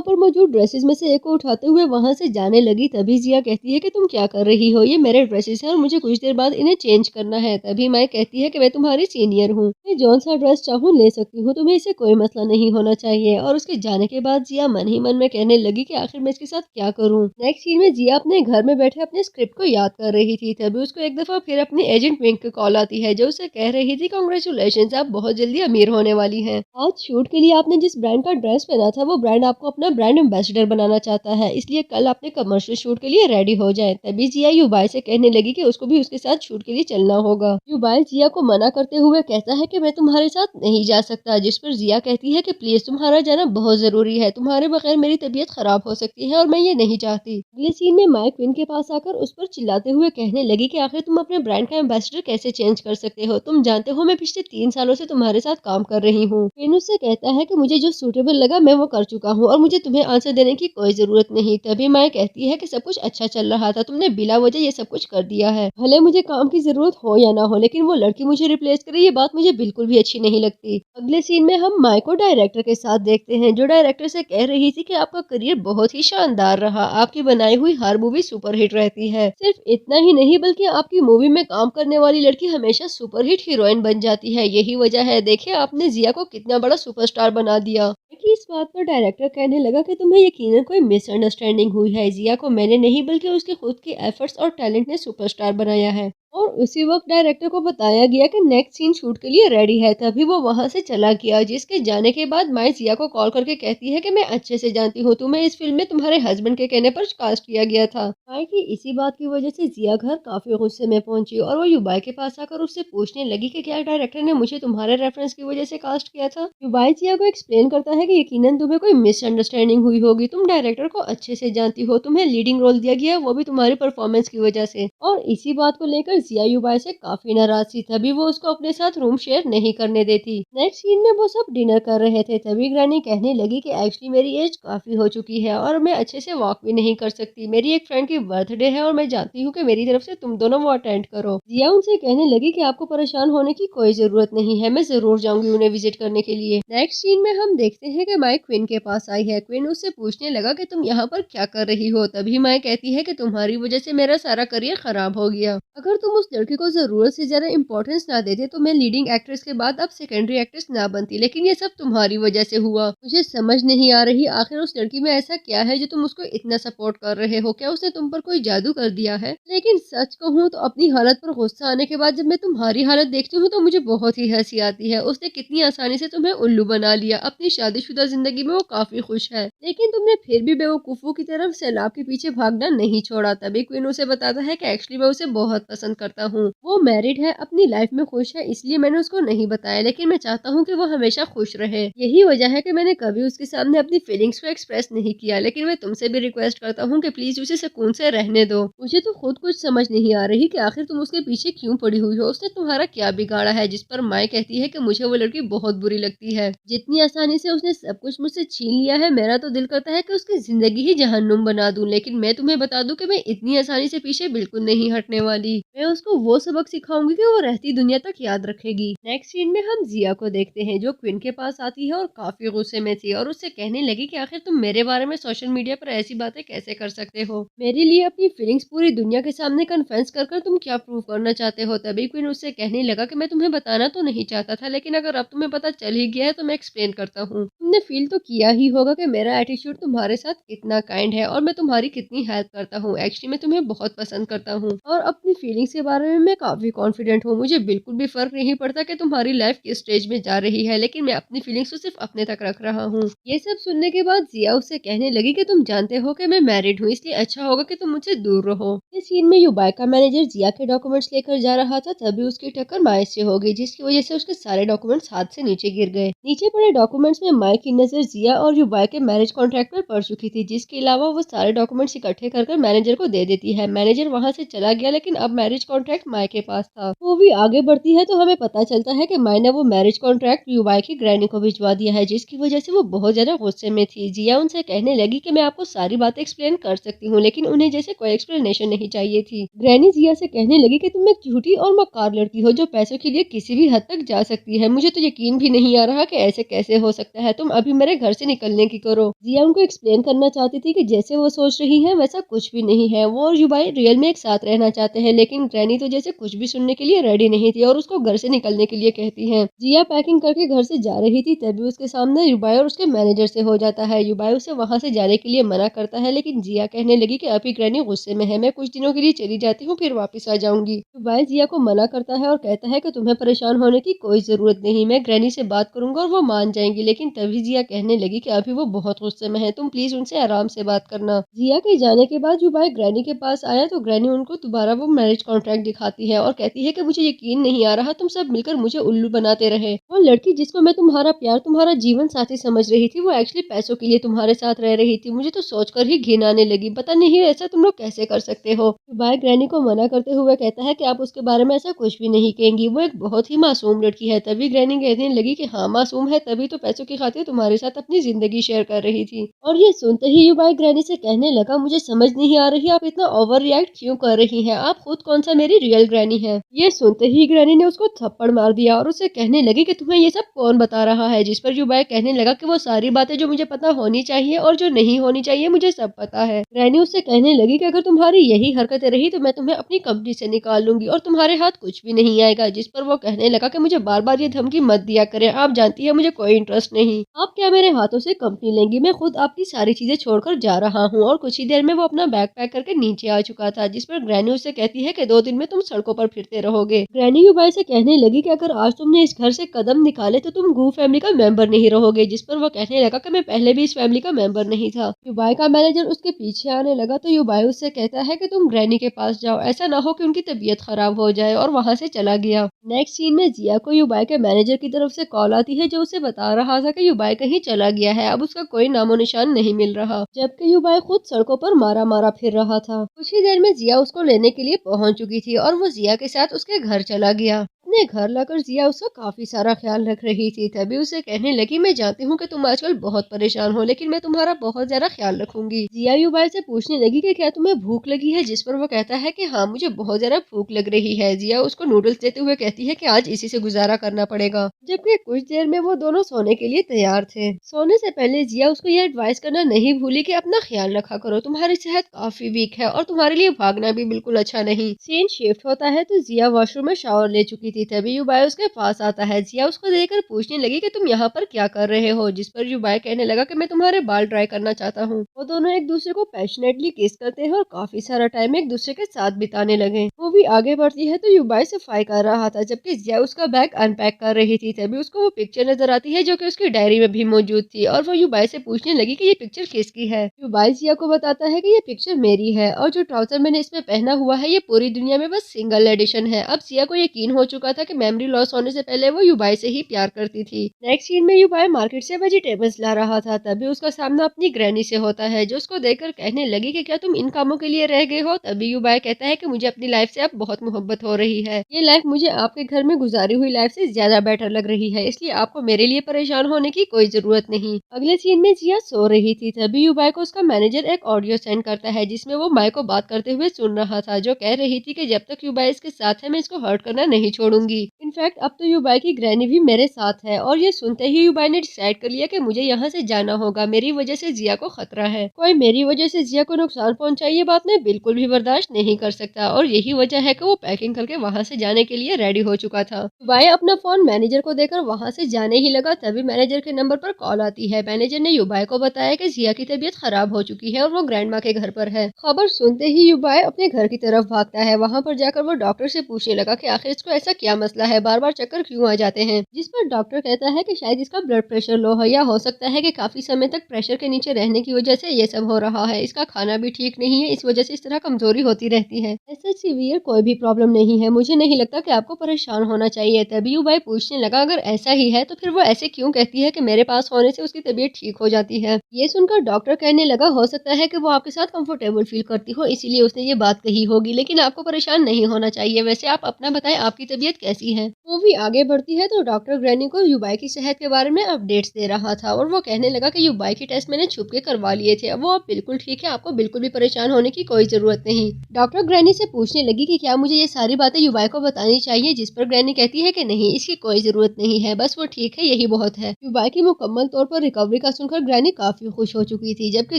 पर मौजूद ड्रेसेस में से एक को उठाते हुए वहाँ से जाने लगी, तभी जिया कहती है कि तुम क्या कर रही हो, ये मेरे ड्रेसेस हैं और मुझे कुछ देर बाद इन्हें चेंज करना है। तभी माया कहती है कि मैं तुम्हारी सीनियर हूँ, मैं जौन सा ड्रेस चाहूँ ले सकती हूँ, तुम्हें इससे कोई मसला नहीं होना चाहिए। और उसके जाने के बाद जिया मन ही मन में कहने लगी कि आखिर मैं इसके साथ क्या करूँ। नेक्स्ट सीन में जिया अपने घर में बैठे अपने स्क्रिप्ट को याद कर रही थी, तभी उसको एक दफा फिर अपनी एजेंट विंक की कॉल आती है, जो उसे कह रही थी कांग्रेचुलेशंस, आप बहुत जल्दी अमीर होने वाली हैं। आज शूट के लिए आपने जिस ब्रांड का ड्रेस पहना था वो ब्रांड आपको अपना ब्रांड एम्बेसडर बनाना चाहता है, इसलिए कल अपने कमर्शियल शूट के लिए रेडी हो जाए। तभी जिया युबाई से कहने लगी कि उसको भी उसके साथ शूट के लिए चलना होगा। युबाई जिया को मना करते हुए कहता है कि मैं तुम्हारे साथ नहीं जा सकता, जिस पर जिया कहती है कि प्लीज तुम्हारा जाना बहुत जरूरी है, तुम्हारे बगैर मेरी तबीयत खराब हो सकती है और मैं ये नहीं चाहती। अगले सीन में माइक क्वीन के पास आकर उस पर चिल्लाते हुए कहने लगी कि आखिर तुम अपने ब्रांड का एम्बेसडर कैसे चेंज कर सकते हो, तुम जानते हो मैं पिछले 3 सालों से तुम्हारे साथ काम कर रही हूँ। क्वीन उससे कहता है कि मुझे जो सूटेबल लगा मैं वो कर चुका हूँ और मुझे तुम्हें आंसर देने की कोई जरूरत नहीं। तभी माइक कहती है कि सब कुछ अच्छा चल रहा था, तुमने बिला वजह ये सब कुछ कर दिया है, भले मुझे काम की जरूरत हो या ना हो, लेकिन वो लड़की मुझे रिप्लेस करे ये बात मुझे बिल्कुल भी अच्छी नहीं लगती। अगले सीन में हम माइक को डायरेक्टर के साथ देखते हैं, जो डायरेक्टर से कह रही थी कि आपका करियर बहुत ही शानदार रहा, आपकी बनाई हुई हर मूवी सुपरहिट रहती है। सिर्फ इतना ही नहीं बल्कि आपकी मूवी में काम करने वाली लड़की हमेशा सुपरहिट हीरोइन बन जाती है, यही वजह है, देखिए आपने जिया को कितना बड़ा सुपरस्टार बना दिया। कि इस बात पर डायरेक्टर कहने लगा कि तुम्हें यकीनन कोई मिसअंडरस्टैंडिंग हुई है, जिया को मैंने नहीं बल्कि उसके खुद के एफर्ट्स और टैलेंट ने सुपरस्टार बनाया है। और उसी वक्त डायरेक्टर को बताया गया कि नेक्स्ट सीन शूट के लिए रेडी है, तभी वो वहां से चला गया। जिसके जाने के बाद माई जिया को कॉल करके कहती है कि मैं अच्छे से जानती हूँ तुम्हें इस फिल्म में तुम्हारे हस्बैंड के कहने पर कास्ट किया गया था। माई की इसी बात की वजह से जिया घर काफी गुस्से में पहुंची और वो युबाई के पास आकर उससे पूछने लगी कि क्या डायरेक्टर ने मुझे तुम्हारे रेफरेंस की वजह से कास्ट किया था। युबाई जिया को एक्सप्लेन करता है कि यकीनन तुम्हें कोई मिसअंडरस्टैंडिंग हुई होगी, तुम डायरेक्टर को अच्छे से जानती हो, तुम्हें लीडिंग रोल दिया गया वो भी तुम्हारी परफॉर्मेंस की वजह से। और इसी बात को लेकर जिया युबाई से काफी नाराज थी, तभी वो उसको अपने साथ रूम शेयर नहीं करने देती। नेक्स्ट सीन में वो सब डिनर कर रहे थे, तभी ग्रैनी कहने लगी कि एक्चुअली मेरी एज काफी हो चुकी है और मैं अच्छे से वॉक भी नहीं कर सकती, मेरी एक फ्रेंड की बर्थडे है और मैं जानती हूँ कि मेरी तरफ से तुम दोनों वो अटेंड करो। जिया उनसे कहने लगी कि आपको परेशान होने की कोई जरूरत नहीं है, मैं जरूर जाऊंगी उन्हें विजिट करने के लिए। नेक्स्ट सीन में हम देखते हैं कि माइक क्वीन के पास आई है। क्वीन उससे पूछने लगा कि तुम यहाँ पर क्या कर रही हो, तभी माइक कहती है कि तुम्हारी वजह से मेरा सारा करियर खराब हो गया, अगर तुम उस लड़की को जरूरत से ज्यादा इंपॉर्टेंस ना देते तो मैं लीडिंग एक्ट्रेस के बाद अब सेकेंडरी एक्ट्रेस ना बनती, लेकिन ये सब तुम्हारी वजह से हुआ। मुझे समझ नहीं आ रही आखिर उस लड़की में ऐसा क्या है जो तुम उसको इतना सपोर्ट कर रहे हो, क्या उसने तुम पर कोई जादू कर दिया है। लेकिन सच कहूँ तो अपनी हालत पर गुस्सा आने के बाद जब मैं तुम्हारी हालत देखती हूँ तो मुझे बहुत ही हंसी आती है। उसने कितनी आसानी से तुम्हें उल्लू बना लिया, अपनी शादीशुदा जिंदगी में वो काफी खुश है, लेकिन तुमने फिर भी बेवकूफों की तरफ सैलाब के पीछे भागना नहीं छोड़ा। तभी क्वीन उसे बताता है कि एक्चुअली मैं उसे बहुत पसंद करता हूँ, वो मैरिड है, अपनी लाइफ में खुश है, इसलिए मैंने उसको नहीं बताया, लेकिन मैं चाहता हूँ कि वो हमेशा खुश रहे। यही वजह है कि मैंने कभी उसके सामने अपनी फीलिंग्स को एक्सप्रेस नहीं किया, लेकिन मैं तुमसे भी रिक्वेस्ट करता हूँ कि प्लीज उसे सुकून से रहने दो। मुझे तो खुद कुछ समझ नहीं आ रही कि आखिर तुम उसके पीछे क्यों पड़ी हुई हो, उसने तुम्हारा क्या बिगाड़ा है। जिस पर माई कहती है कि मुझे वो लड़की बहुत बुरी लगती है, जितनी आसानी से उसने सब कुछ मुझसे छीन लिया है, मेरा तो दिल करता है कि उसकी जिंदगी ही जहन्नुम बना दूं, लेकिन मैं तुम्हें बता दूं कि मैं इतनी आसानी से पीछे बिल्कुल नहीं हटने वाली। मैं उसको वो सबक सिखाऊंगी कि वो रहती दुनिया तक याद रखेगी। नेक्स्ट सीन में हम जिया को देखते हैं जो क्वीन के पास आती है और काफी गुस्से में थी और उससे कहने लगी कि आखिर तुम मेरे बारे में सोशल मीडिया पर ऐसी बातें कैसे कर सकते हो, मेरे लिए अपनी फीलिंग्स पूरी दुनिया के सामने कन्फेस कर तुम क्या प्रूव करना चाहते हो। तभी क्वीन उससे कहने लगा कि मैं तुम्हें बताना तो नहीं चाहता था, लेकिन अगर अब तुम्हें पता चल ही गया है तो मैं एक्सप्लेन करता हूँ। तुमने फील तो किया ही होगा कि मेरा एटीट्यूड तुम्हारे साथ कितना काइंड है और मैं तुम्हारी कितनी हेल्प करता हूँ। एक्चुअली मैं तुम्हें बहुत पसंद करता हूँ और अपनी फीलिंग्स के बारे में मैं काफी कॉन्फिडेंट हूँ। मुझे बिल्कुल भी फर्क नहीं पड़ता कि तुम्हारी लाइफ किस स्टेज में जा रही है, लेकिन मैं अपनी फीलिंग्स को सिर्फ अपने तक रख रहा हूँ। ये सब सुनने के बाद जिया उससे कहने लगी कि तुम जानते हो कि मैं मैरिड हूँ, इसलिए अच्छा होगा कि तुम मुझसे दूर रहो। इस सीन में युबाई का मैनेजर जिया के डॉक्यूमेंट्स लेकर जा रहा था, तभी उसकी टक्कर माइक से हो गई, जिसकी वजह से उसके सारे डॉक्यूमेंट्स हाथ से नीचे गिर गए। नीचे पड़े डॉक्यूमेंट्स में माइक की नजर जिया और युबाई के मैरिज कॉन्ट्रैक्ट पर पड़ चुकी थी, जिसके अलावा वो सारे डॉक्यूमेंट्स इकट्ठे कर मैनेजर को दे देती है। मैनेजर वहाँ से चला गया, लेकिन अब मैरिज कॉन्ट्रैक्ट माई के पास था। मूवी आगे बढ़ती है तो हमें पता चलता है कि माई ने वो मैरिज कॉन्ट्रैक्ट युबाई की ग्रैनी को भिजवा दिया है, जिसकी वजह से वो बहुत ज्यादा गुस्से में थी। जिया उनसे कहने लगी कि मैं आपको सारी बातें एक्सप्लेन कर सकती हूँ, लेकिन उन्हें जैसे कोई एक्सप्लेनेशन नहीं चाहिए थी। ग्रैनी जिया से कहने लगी कि तुम एक झूठी और मक्कार लड़की हो जो पैसों के लिए किसी भी हद तक जा सकती है। मुझे तो यकीन भी नहीं आ रहा कि ऐसे कैसे हो सकता है। तुम अभी मेरे घर से निकलने की करो। जिया उनको एक्सप्लेन करना चाहती थी कि जैसे वो सोच रही है वैसा कुछ भी नहीं है। वो और युबाई रियल में एक साथ रहना चाहते हैं, लेकिन ग्रैनी तो जैसे कुछ भी सुनने के लिए रेडी नहीं थी और उसको घर से निकलने के लिए कहती है। जिया पैकिंग करके घर से जा रही थी, तभी उसके सामने युबाई और उसके मैनेजर से हो जाता है। युबाई उसे वहाँ से जाने के लिए मना करता है, लेकिन जिया कहने लगी कि अभी ग्रैनी गुस्से में है, मैं कुछ दिनों के लिए चली जाती हूँ, फिर वापस आ जाऊंगी। युबाई जिया को मना करता है और कहता है कि तुम्हें परेशान होने की कोई जरूरत नहीं, मैं ग्रैनी से बात करूंगा और वो मान जाएंगी। लेकिन तभी जिया कहने लगी कि अभी वो बहुत गुस्से में है, तुम प्लीज उनसे आराम से बात करना। जिया के जाने के बाद युबाई ग्रैनी के पास आया तो ग्रैनी उनको दोबारा वो मैरिज कॉन्ट्रैक्ट दिखाती है और कहती है कि मुझे यकीन नहीं आ रहा, तुम सब मिलकर मुझे उल्लू बनाते रहे। वो लड़की जिसको मैं तुम्हारा प्यार, तुम्हारा जीवन साथी समझ रही थी, वो एक्चुअली पैसों के लिए तुम्हारे साथ रह रही थी। मुझे तो सोचकर ही घिन आने लगी। पता नहीं ऐसा तुम लोग कैसे कर सकते हो। युबाई ग्रैनी को मना करते हुए कहता है कि आप उसके बारे में ऐसा कुछ भी नहीं कहेंगी, वो एक बहुत ही मासूम लड़की है। तभी ग्रैनी कहने लगी कि हाँ मासूम है, तभी तो पैसों की खातिर तुम्हारे साथ अपनी जिंदगी शेयर कर रही थी। और ये सुनते ही युबाई ग्रैनी से कहने लगा, मुझे समझ नहीं आ रही आप इतना ओवर रिएक्ट क्यों कर रही हैं, आप खुद कौन सा मेरी रियल ग्रैनी है। ये सुनते ही ग्रैनी ने उसको थप्पड़ मार दिया और उसे कहने लगी कि तुम्हें ये सब कौन बता रहा है। जिस पर युबाई कहने लगा कि वो सारी बातें जो मुझे पता होनी चाहिए और जो नहीं होनी चाहिए मुझे सब पता है। ग्रैनी उससे कहने लगी कि अगर तुम्हारी यही हरकतें रही तो मैं तुम्हें अपनी कंपनी से निकाल लूंगी और तुम्हारे हाथ कुछ भी नहीं आएगा। जिस पर वो कहने लगा कि मुझे बार बार ये धमकी मत दिया करे, आप जानती है मुझे कोई इंटरेस्ट नहीं, आप क्या मेरे हाथों से कंपनी लेंगी, मैं खुद आपकी सारी चीजें छोड़कर जा रहा हूँ। और कुछ ही देर में वो अपना बैग पैक करके नीचे आ चुका था, जिस पर ग्रैनी उससे कहती है कि 2 दिन में तुम सड़कों पर फिरते रहोगे। ग्रैनी युबाई से कहने लगी कि अगर आज तुमने इस घर से कदम निकाले तो तुम गू फैमिली का मेंबर नहीं रहोगे। जिस पर वो कहने लगा कि मैं पहले भी इस फैमिली का मेंबर नहीं था। युबाई का मैनेजर उसके पीछे आने लगा तो युबाई उससे कहता है कि तुम ग्रैनी के पास जाओ, ऐसा ना हो कि उनकी तबीयत खराब हो जाए, और वहाँ से चला गया। नेक्स्ट सीन में जिया को युबाई के मैनेजर की तरफ से कॉल आती है जो उसे बता रहा था कि युबाई कहीं चला गया है, अब उसका कोई नामो निशान नहीं मिल रहा, जबकि युबाई खुद सड़कों पर मारा मारा फिर रहा था। कुछ ही देर में जिया उसको लेने के लिए पहुंच चुकी थी और वो जिया के साथ उसके घर चला गया। अपने घर लाकर जिया उसका काफी सारा ख्याल रख रही थी। तभी उसे कहने लगी, मैं जानती हूँ कि तुम आजकल बहुत परेशान हो, लेकिन मैं तुम्हारा बहुत ज्यादा ख्याल रखूंगी। जिया युबाई से पूछने लगी कि क्या तुम्हें भूख लगी है, जिस पर वो कहता है कि हाँ मुझे बहुत ज्यादा भूख लग रही है। जिया उसको नूडल्स देते हुए कहती है कि आज इसी से गुजारा करना पड़ेगा। जबकि कुछ देर में वो दोनों सोने के लिए तैयार थे। सोने से पहले जिया उसको ये एडवाइस करना नहीं भूली कि अपना ख्याल रखा करो, तुम्हारी सेहत काफी वीक है और तुम्हारे लिए भागना भी बिल्कुल अच्छा नहीं। सीन शिफ्ट होता है तो जिया वॉशरूम में शावर ले चुकी थी। तभी युबाई उसके पास आता है। जिया उसको देखकर पूछने लगी कि तुम यहाँ पर क्या कर रहे हो, जिस पर युबाई कहने लगा कि मैं तुम्हारे बाल ड्राई करना चाहता हूँ। वो दोनों एक दूसरे को पैशनेटली किस करते हैं और काफी सारा टाइम एक दूसरे के साथ बिताने लगे। मूवी आगे बढ़ती है तो युबाई सफाई कर रहा था, जबकि जिया उसका बैग अनपैक कर रही थी। तभी उसको वो पिक्चर नजर आती है जो कि उसकी डायरी में भी मौजूद थी और वो युबाई से पूछने लगी कि ये पिक्चर किसकी है। युबाई जिया को बताता है कि ये पिक्चर मेरी है और जो ट्राउजर मैंने इसमें पहना हुआ है ये पूरी दुनिया में बस सिंगल एडिशन है। अब जिया को यकीन हो चुका चुका था कि मेमोरी लॉस होने से पहले वो युबाई से ही प्यार करती थी। नेक्स्ट सीन में युबाई मार्केट से वेजिटेबल्स ला रहा था, तभी उसका सामना अपनी ग्रैनी से होता है, जो उसको देखकर कहने लगी कि क्या तुम इन कामों के लिए रह गए हो। तभी युबाई कहता है कि मुझे अपनी लाइफ से अब बहुत मोहब्बत हो रही है, ये लाइफ मुझे आपके घर में गुजारी हुई लाइफ से ज्यादा बेटर लग रही है, इसलिए आपको मेरे लिए परेशान होने की कोई जरूरत नहीं। अगले सीन में जिया सो रही थी, तभी युबाई को उसका मैनेजर एक ऑडियो सेंड करता है, जिसमें वो माई को बात करते हुए सुन रहा था, जो कह रही थी कि जब तक युबाई इसके साथ है मैं इसको हर्ट करना नहीं छोड़ूंगी। इनफैक्ट अब तो युबाई की ग्रैनी भी मेरे साथ है। और ये सुनते ही युबाई ने डिसाइड कर लिया कि मुझे यहाँ से जाना होगा, मेरी वजह से जिया को खतरा है, कोई मेरी वजह से जिया को नुकसान पहुंचाए ये बात मैं बिल्कुल भी बर्दाश्त नहीं कर सकता। और यही वजह है कि वो पैकिंग करके वहाँ से जाने के लिए रेडी हो चुका था। युबाई अपना फोन मैनेजर को देकर वहाँ से जाने ही लगा, तभी मैनेजर के नंबर पर कॉल आती है। मैनेजर ने युबाई को बताया कि जिया की तबीयत खराब हो चुकी है और वो ग्रैंड माँ के घर पर है। खबर सुनते ही युबाई अपने घर की तरफ भागता है। वहाँ पर जाकर वो डॉक्टर से पूछने लगा कि आखिर इसको ऐसा क्या मसला है, बार बार चक्कर क्यों आ जाते हैं। जिस पर डॉक्टर कहता है कि शायद इसका ब्लड प्रेशर लो है, या हो सकता है कि काफी समय तक प्रेशर के नीचे रहने की वजह से ये सब हो रहा है। इसका खाना भी ठीक नहीं है, इस वजह से इस तरह कमजोरी होती रहती है। ऐसा सीवियर कोई भी प्रॉब्लम नहीं है, मुझे नहीं लगता कि आपको परेशान होना चाहिए। तभी युबाई पूछने लगा अगर ऐसा ही है तो फिर वो ऐसे क्यों कहती है कि मेरे पास होने से उसकी तबीयत ठीक हो जाती है। ये सुनकर डॉक्टर कहने लगा हो सकता है कि वो आपके साथ कंफर्टेबल फील करती हो, इसीलिए उसने ये बात कही होगी, लेकिन आपको परेशान नहीं होना चाहिए। वैसे आप अपना बताएं, आपकी तबीयत कैसी है। मूवी आगे बढ़ती है तो डॉक्टर ग्रैनी को युबाई की सेहत के बारे में अपडेट्स दे रहा था, और वो कहने लगा कि युबाई के टेस्ट मैंने छुप के करवा लिए थे, अब वो अब बिल्कुल ठीक है, आपको बिल्कुल भी परेशान होने की कोई जरूरत नहीं। डॉक्टर ग्रैनी से पूछने लगी कि क्या मुझे ये सारी बातें युबाई को बतानी चाहिए, जिस पर ग्रैनी कहती है कि नहीं, इसकी कोई जरूरत नहीं है, बस वो ठीक है यही बहुत है। युबाई की मुकम्मल तौर पर रिकवरी का सुनकर ग्रैनी काफी खुश हो चुकी थी, जबकि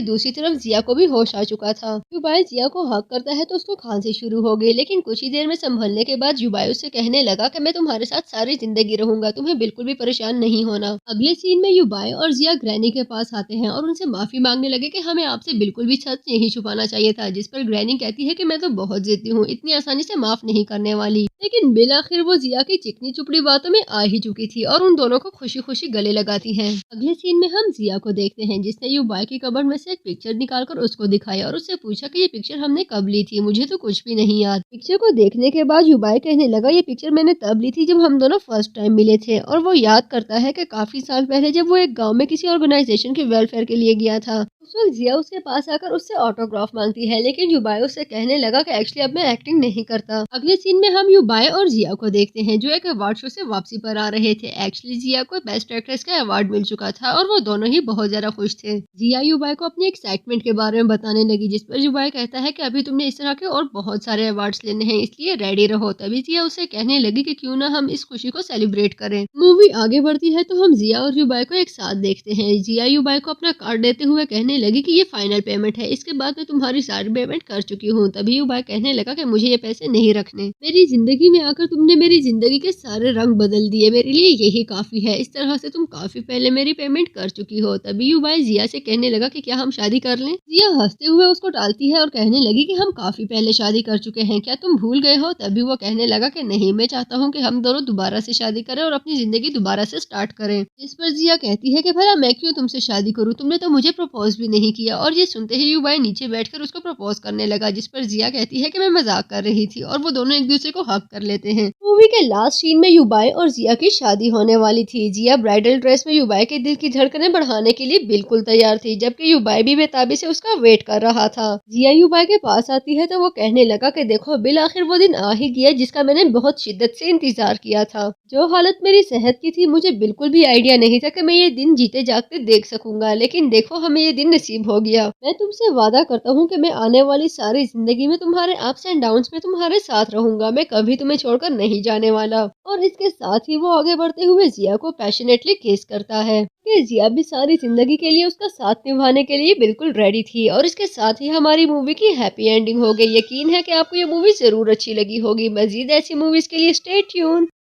दूसरी तरफ जिया को भी होश आ चुका था। युबाई जिया को हक करता है तो उसको खांसी शुरू हो गई, लेकिन कुछ ही देर में संभलने के बाद युबाई उससे कहने लगा कि मैं तुम्हारे साथ सारी जिंदगी रहूंगा, तुम्हें बिल्कुल भी परेशान नहीं होना। अगले सीन में युबाई और जिया ग्रैनी के पास आते हैं और उनसे माफी मांगने लगे कि हमें आपसे बिल्कुल भी सच नहीं छुपाना चाहिए था, जिस पर ग्रैनी कहती है कि मैं तो बहुत जिद्दी हूँ, इतनी आसानी से माफ नहीं करने वाली। लेकिन बिल आखिर वो जिया की चिकनी चुपड़ी बातों में आ ही चुकी थी और उन दोनों को खुशी खुशी गले लगाती है। अगले सीन में हम जिया को देखते हैं, जिसने युबाई की कबर्ड में से एक पिक्चर निकालकर उसको दिखाया और उससे पूछा कि ये पिक्चर हमने कब ली थी, मुझे तो कुछ भी नहीं याद। पिक्चर को देखने के बाद युबाई कहने लगा ये पिक्चर मैंने तब ली थी जब हम दोनों फर्स्ट टाइम मिले थे। और वो याद करता है कि काफी साल पहले जब वो एक गांव में किसी ऑर्गेनाइजेशन के वेलफेयर के लिए गया था, उस वक्त जिया उसके पास आकर उससे ऑटोग्राफ मांगती है, लेकिन युबाई उससे कहने लगा कि एक्चुअली अब मैं एक्टिंग नहीं करता। अगले सीन में हम युबाई और जिया को देखते हैं, जो एक अवार्ड शो से वापसी पर आ रहे थे। एक्चुअली जिया को बेस्ट एक्ट्रेस का अवार्ड मिल चुका था और वो दोनों ही बहुत ज्यादा खुश थे। जिया युबाई को अपनी एक्साइटमेंट के बारे में बताने लगी, जिस पर युबाई कहता है कि अभी तुमने इस तरह के और बहुत सारे अवार्ड्स लेने हैं, इसलिए रेडी रहो। तभी जिया उसे कहने लगी कि क्यों ना हम इस खुशी को सेलिब्रेट करें। मूवी आगे बढ़ती है तो हम जिया और युबाई को एक साथ देखते हैं। जिया युबाई को अपना कार्ड देते हुए कहने लगी कि ये फाइनल पेमेंट है, इसके बाद मैं तुम्हारी सारी पेमेंट कर चुकी हूँ। तभी युबाई कहने लगा कि मुझे ये पैसे नहीं रखने, मेरी जिंदगी में आकर तुमने मेरी जिंदगी के सारे रंग बदल दिए, मेरे लिए यही काफी है, इस तरह से तुम काफी पहले मेरी पेमेंट कर चुकी हो। तभी युबाई जिया से कहने लगा कि क्या हम शादी कर लें। जिया हंसते हुए उसको टालती है और कहने लगी कि हम काफी पहले शादी कर चुके हैं, क्या तुम भूल गए हो। तभी वो कहने लगा कि नहीं, मैं चाहता हूँ कि हम दोनों दोबारा से शादी करें और अपनी जिंदगी दोबारा से स्टार्ट करें। इस पर जिया कहती है कि भला मैं क्यों तुमसे शादी करूँ, तुमने तो मुझे प्रपोज भी नहीं किया। और ये सुनते ही युबाई नीचे बैठकर उसको प्रपोज करने लगा, जिस पर जिया कहती है कि मैं मजाक कर रही थी, और वो दोनों एक दूसरे को हक कर लेते हैं। मूवी के लास्ट सीन में युबाई और जिया की शादी होने वाली थी। जिया ब्राइडल ड्रेस में युबाई के दिल की धड़कनें बढ़ाने के लिए बिल्कुल तैयार थी, जबकि युबाई भी बेताबी से उसका वेट कर रहा था। जिया युबाई के पास आती है तो वो कहने लगा कि देखो बिल आखिर वो दिन आ ही गया जिसका मैंने बहुत शिद्दत से इंतजार किया था। जो हालत मेरी सेहत की थी, मुझे बिल्कुल भी आइडिया नहीं था कि मैं ये दिन जीते जागते देख सकूंगा, लेकिन देखो हमें ये दिन नसीब हो गया। मैं तुमसे वादा करता हूँ कि मैं आने वाली सारी जिंदगी में तुम्हारे अप्स एंड डाउन्स में तुम्हारे साथ रहूंगा, मैं कभी तुम्हें छोड़कर नहीं जाने वाला। और इसके साथ ही वो आगे बढ़ते हुए जिया को पैशनेटली किस करता है कि जिया भी सारी जिंदगी के लिए उसका साथ निभाने के लिए बिल्कुल रेडी थी। और इसके साथ ही हमारी मूवी की हैप्पी एंडिंग हो गई। यकीन है कि आपको ये मूवी जरूर अच्छी लगी होगी। मजीद ऐसी मूवीज के लिए स्टे ट्यून।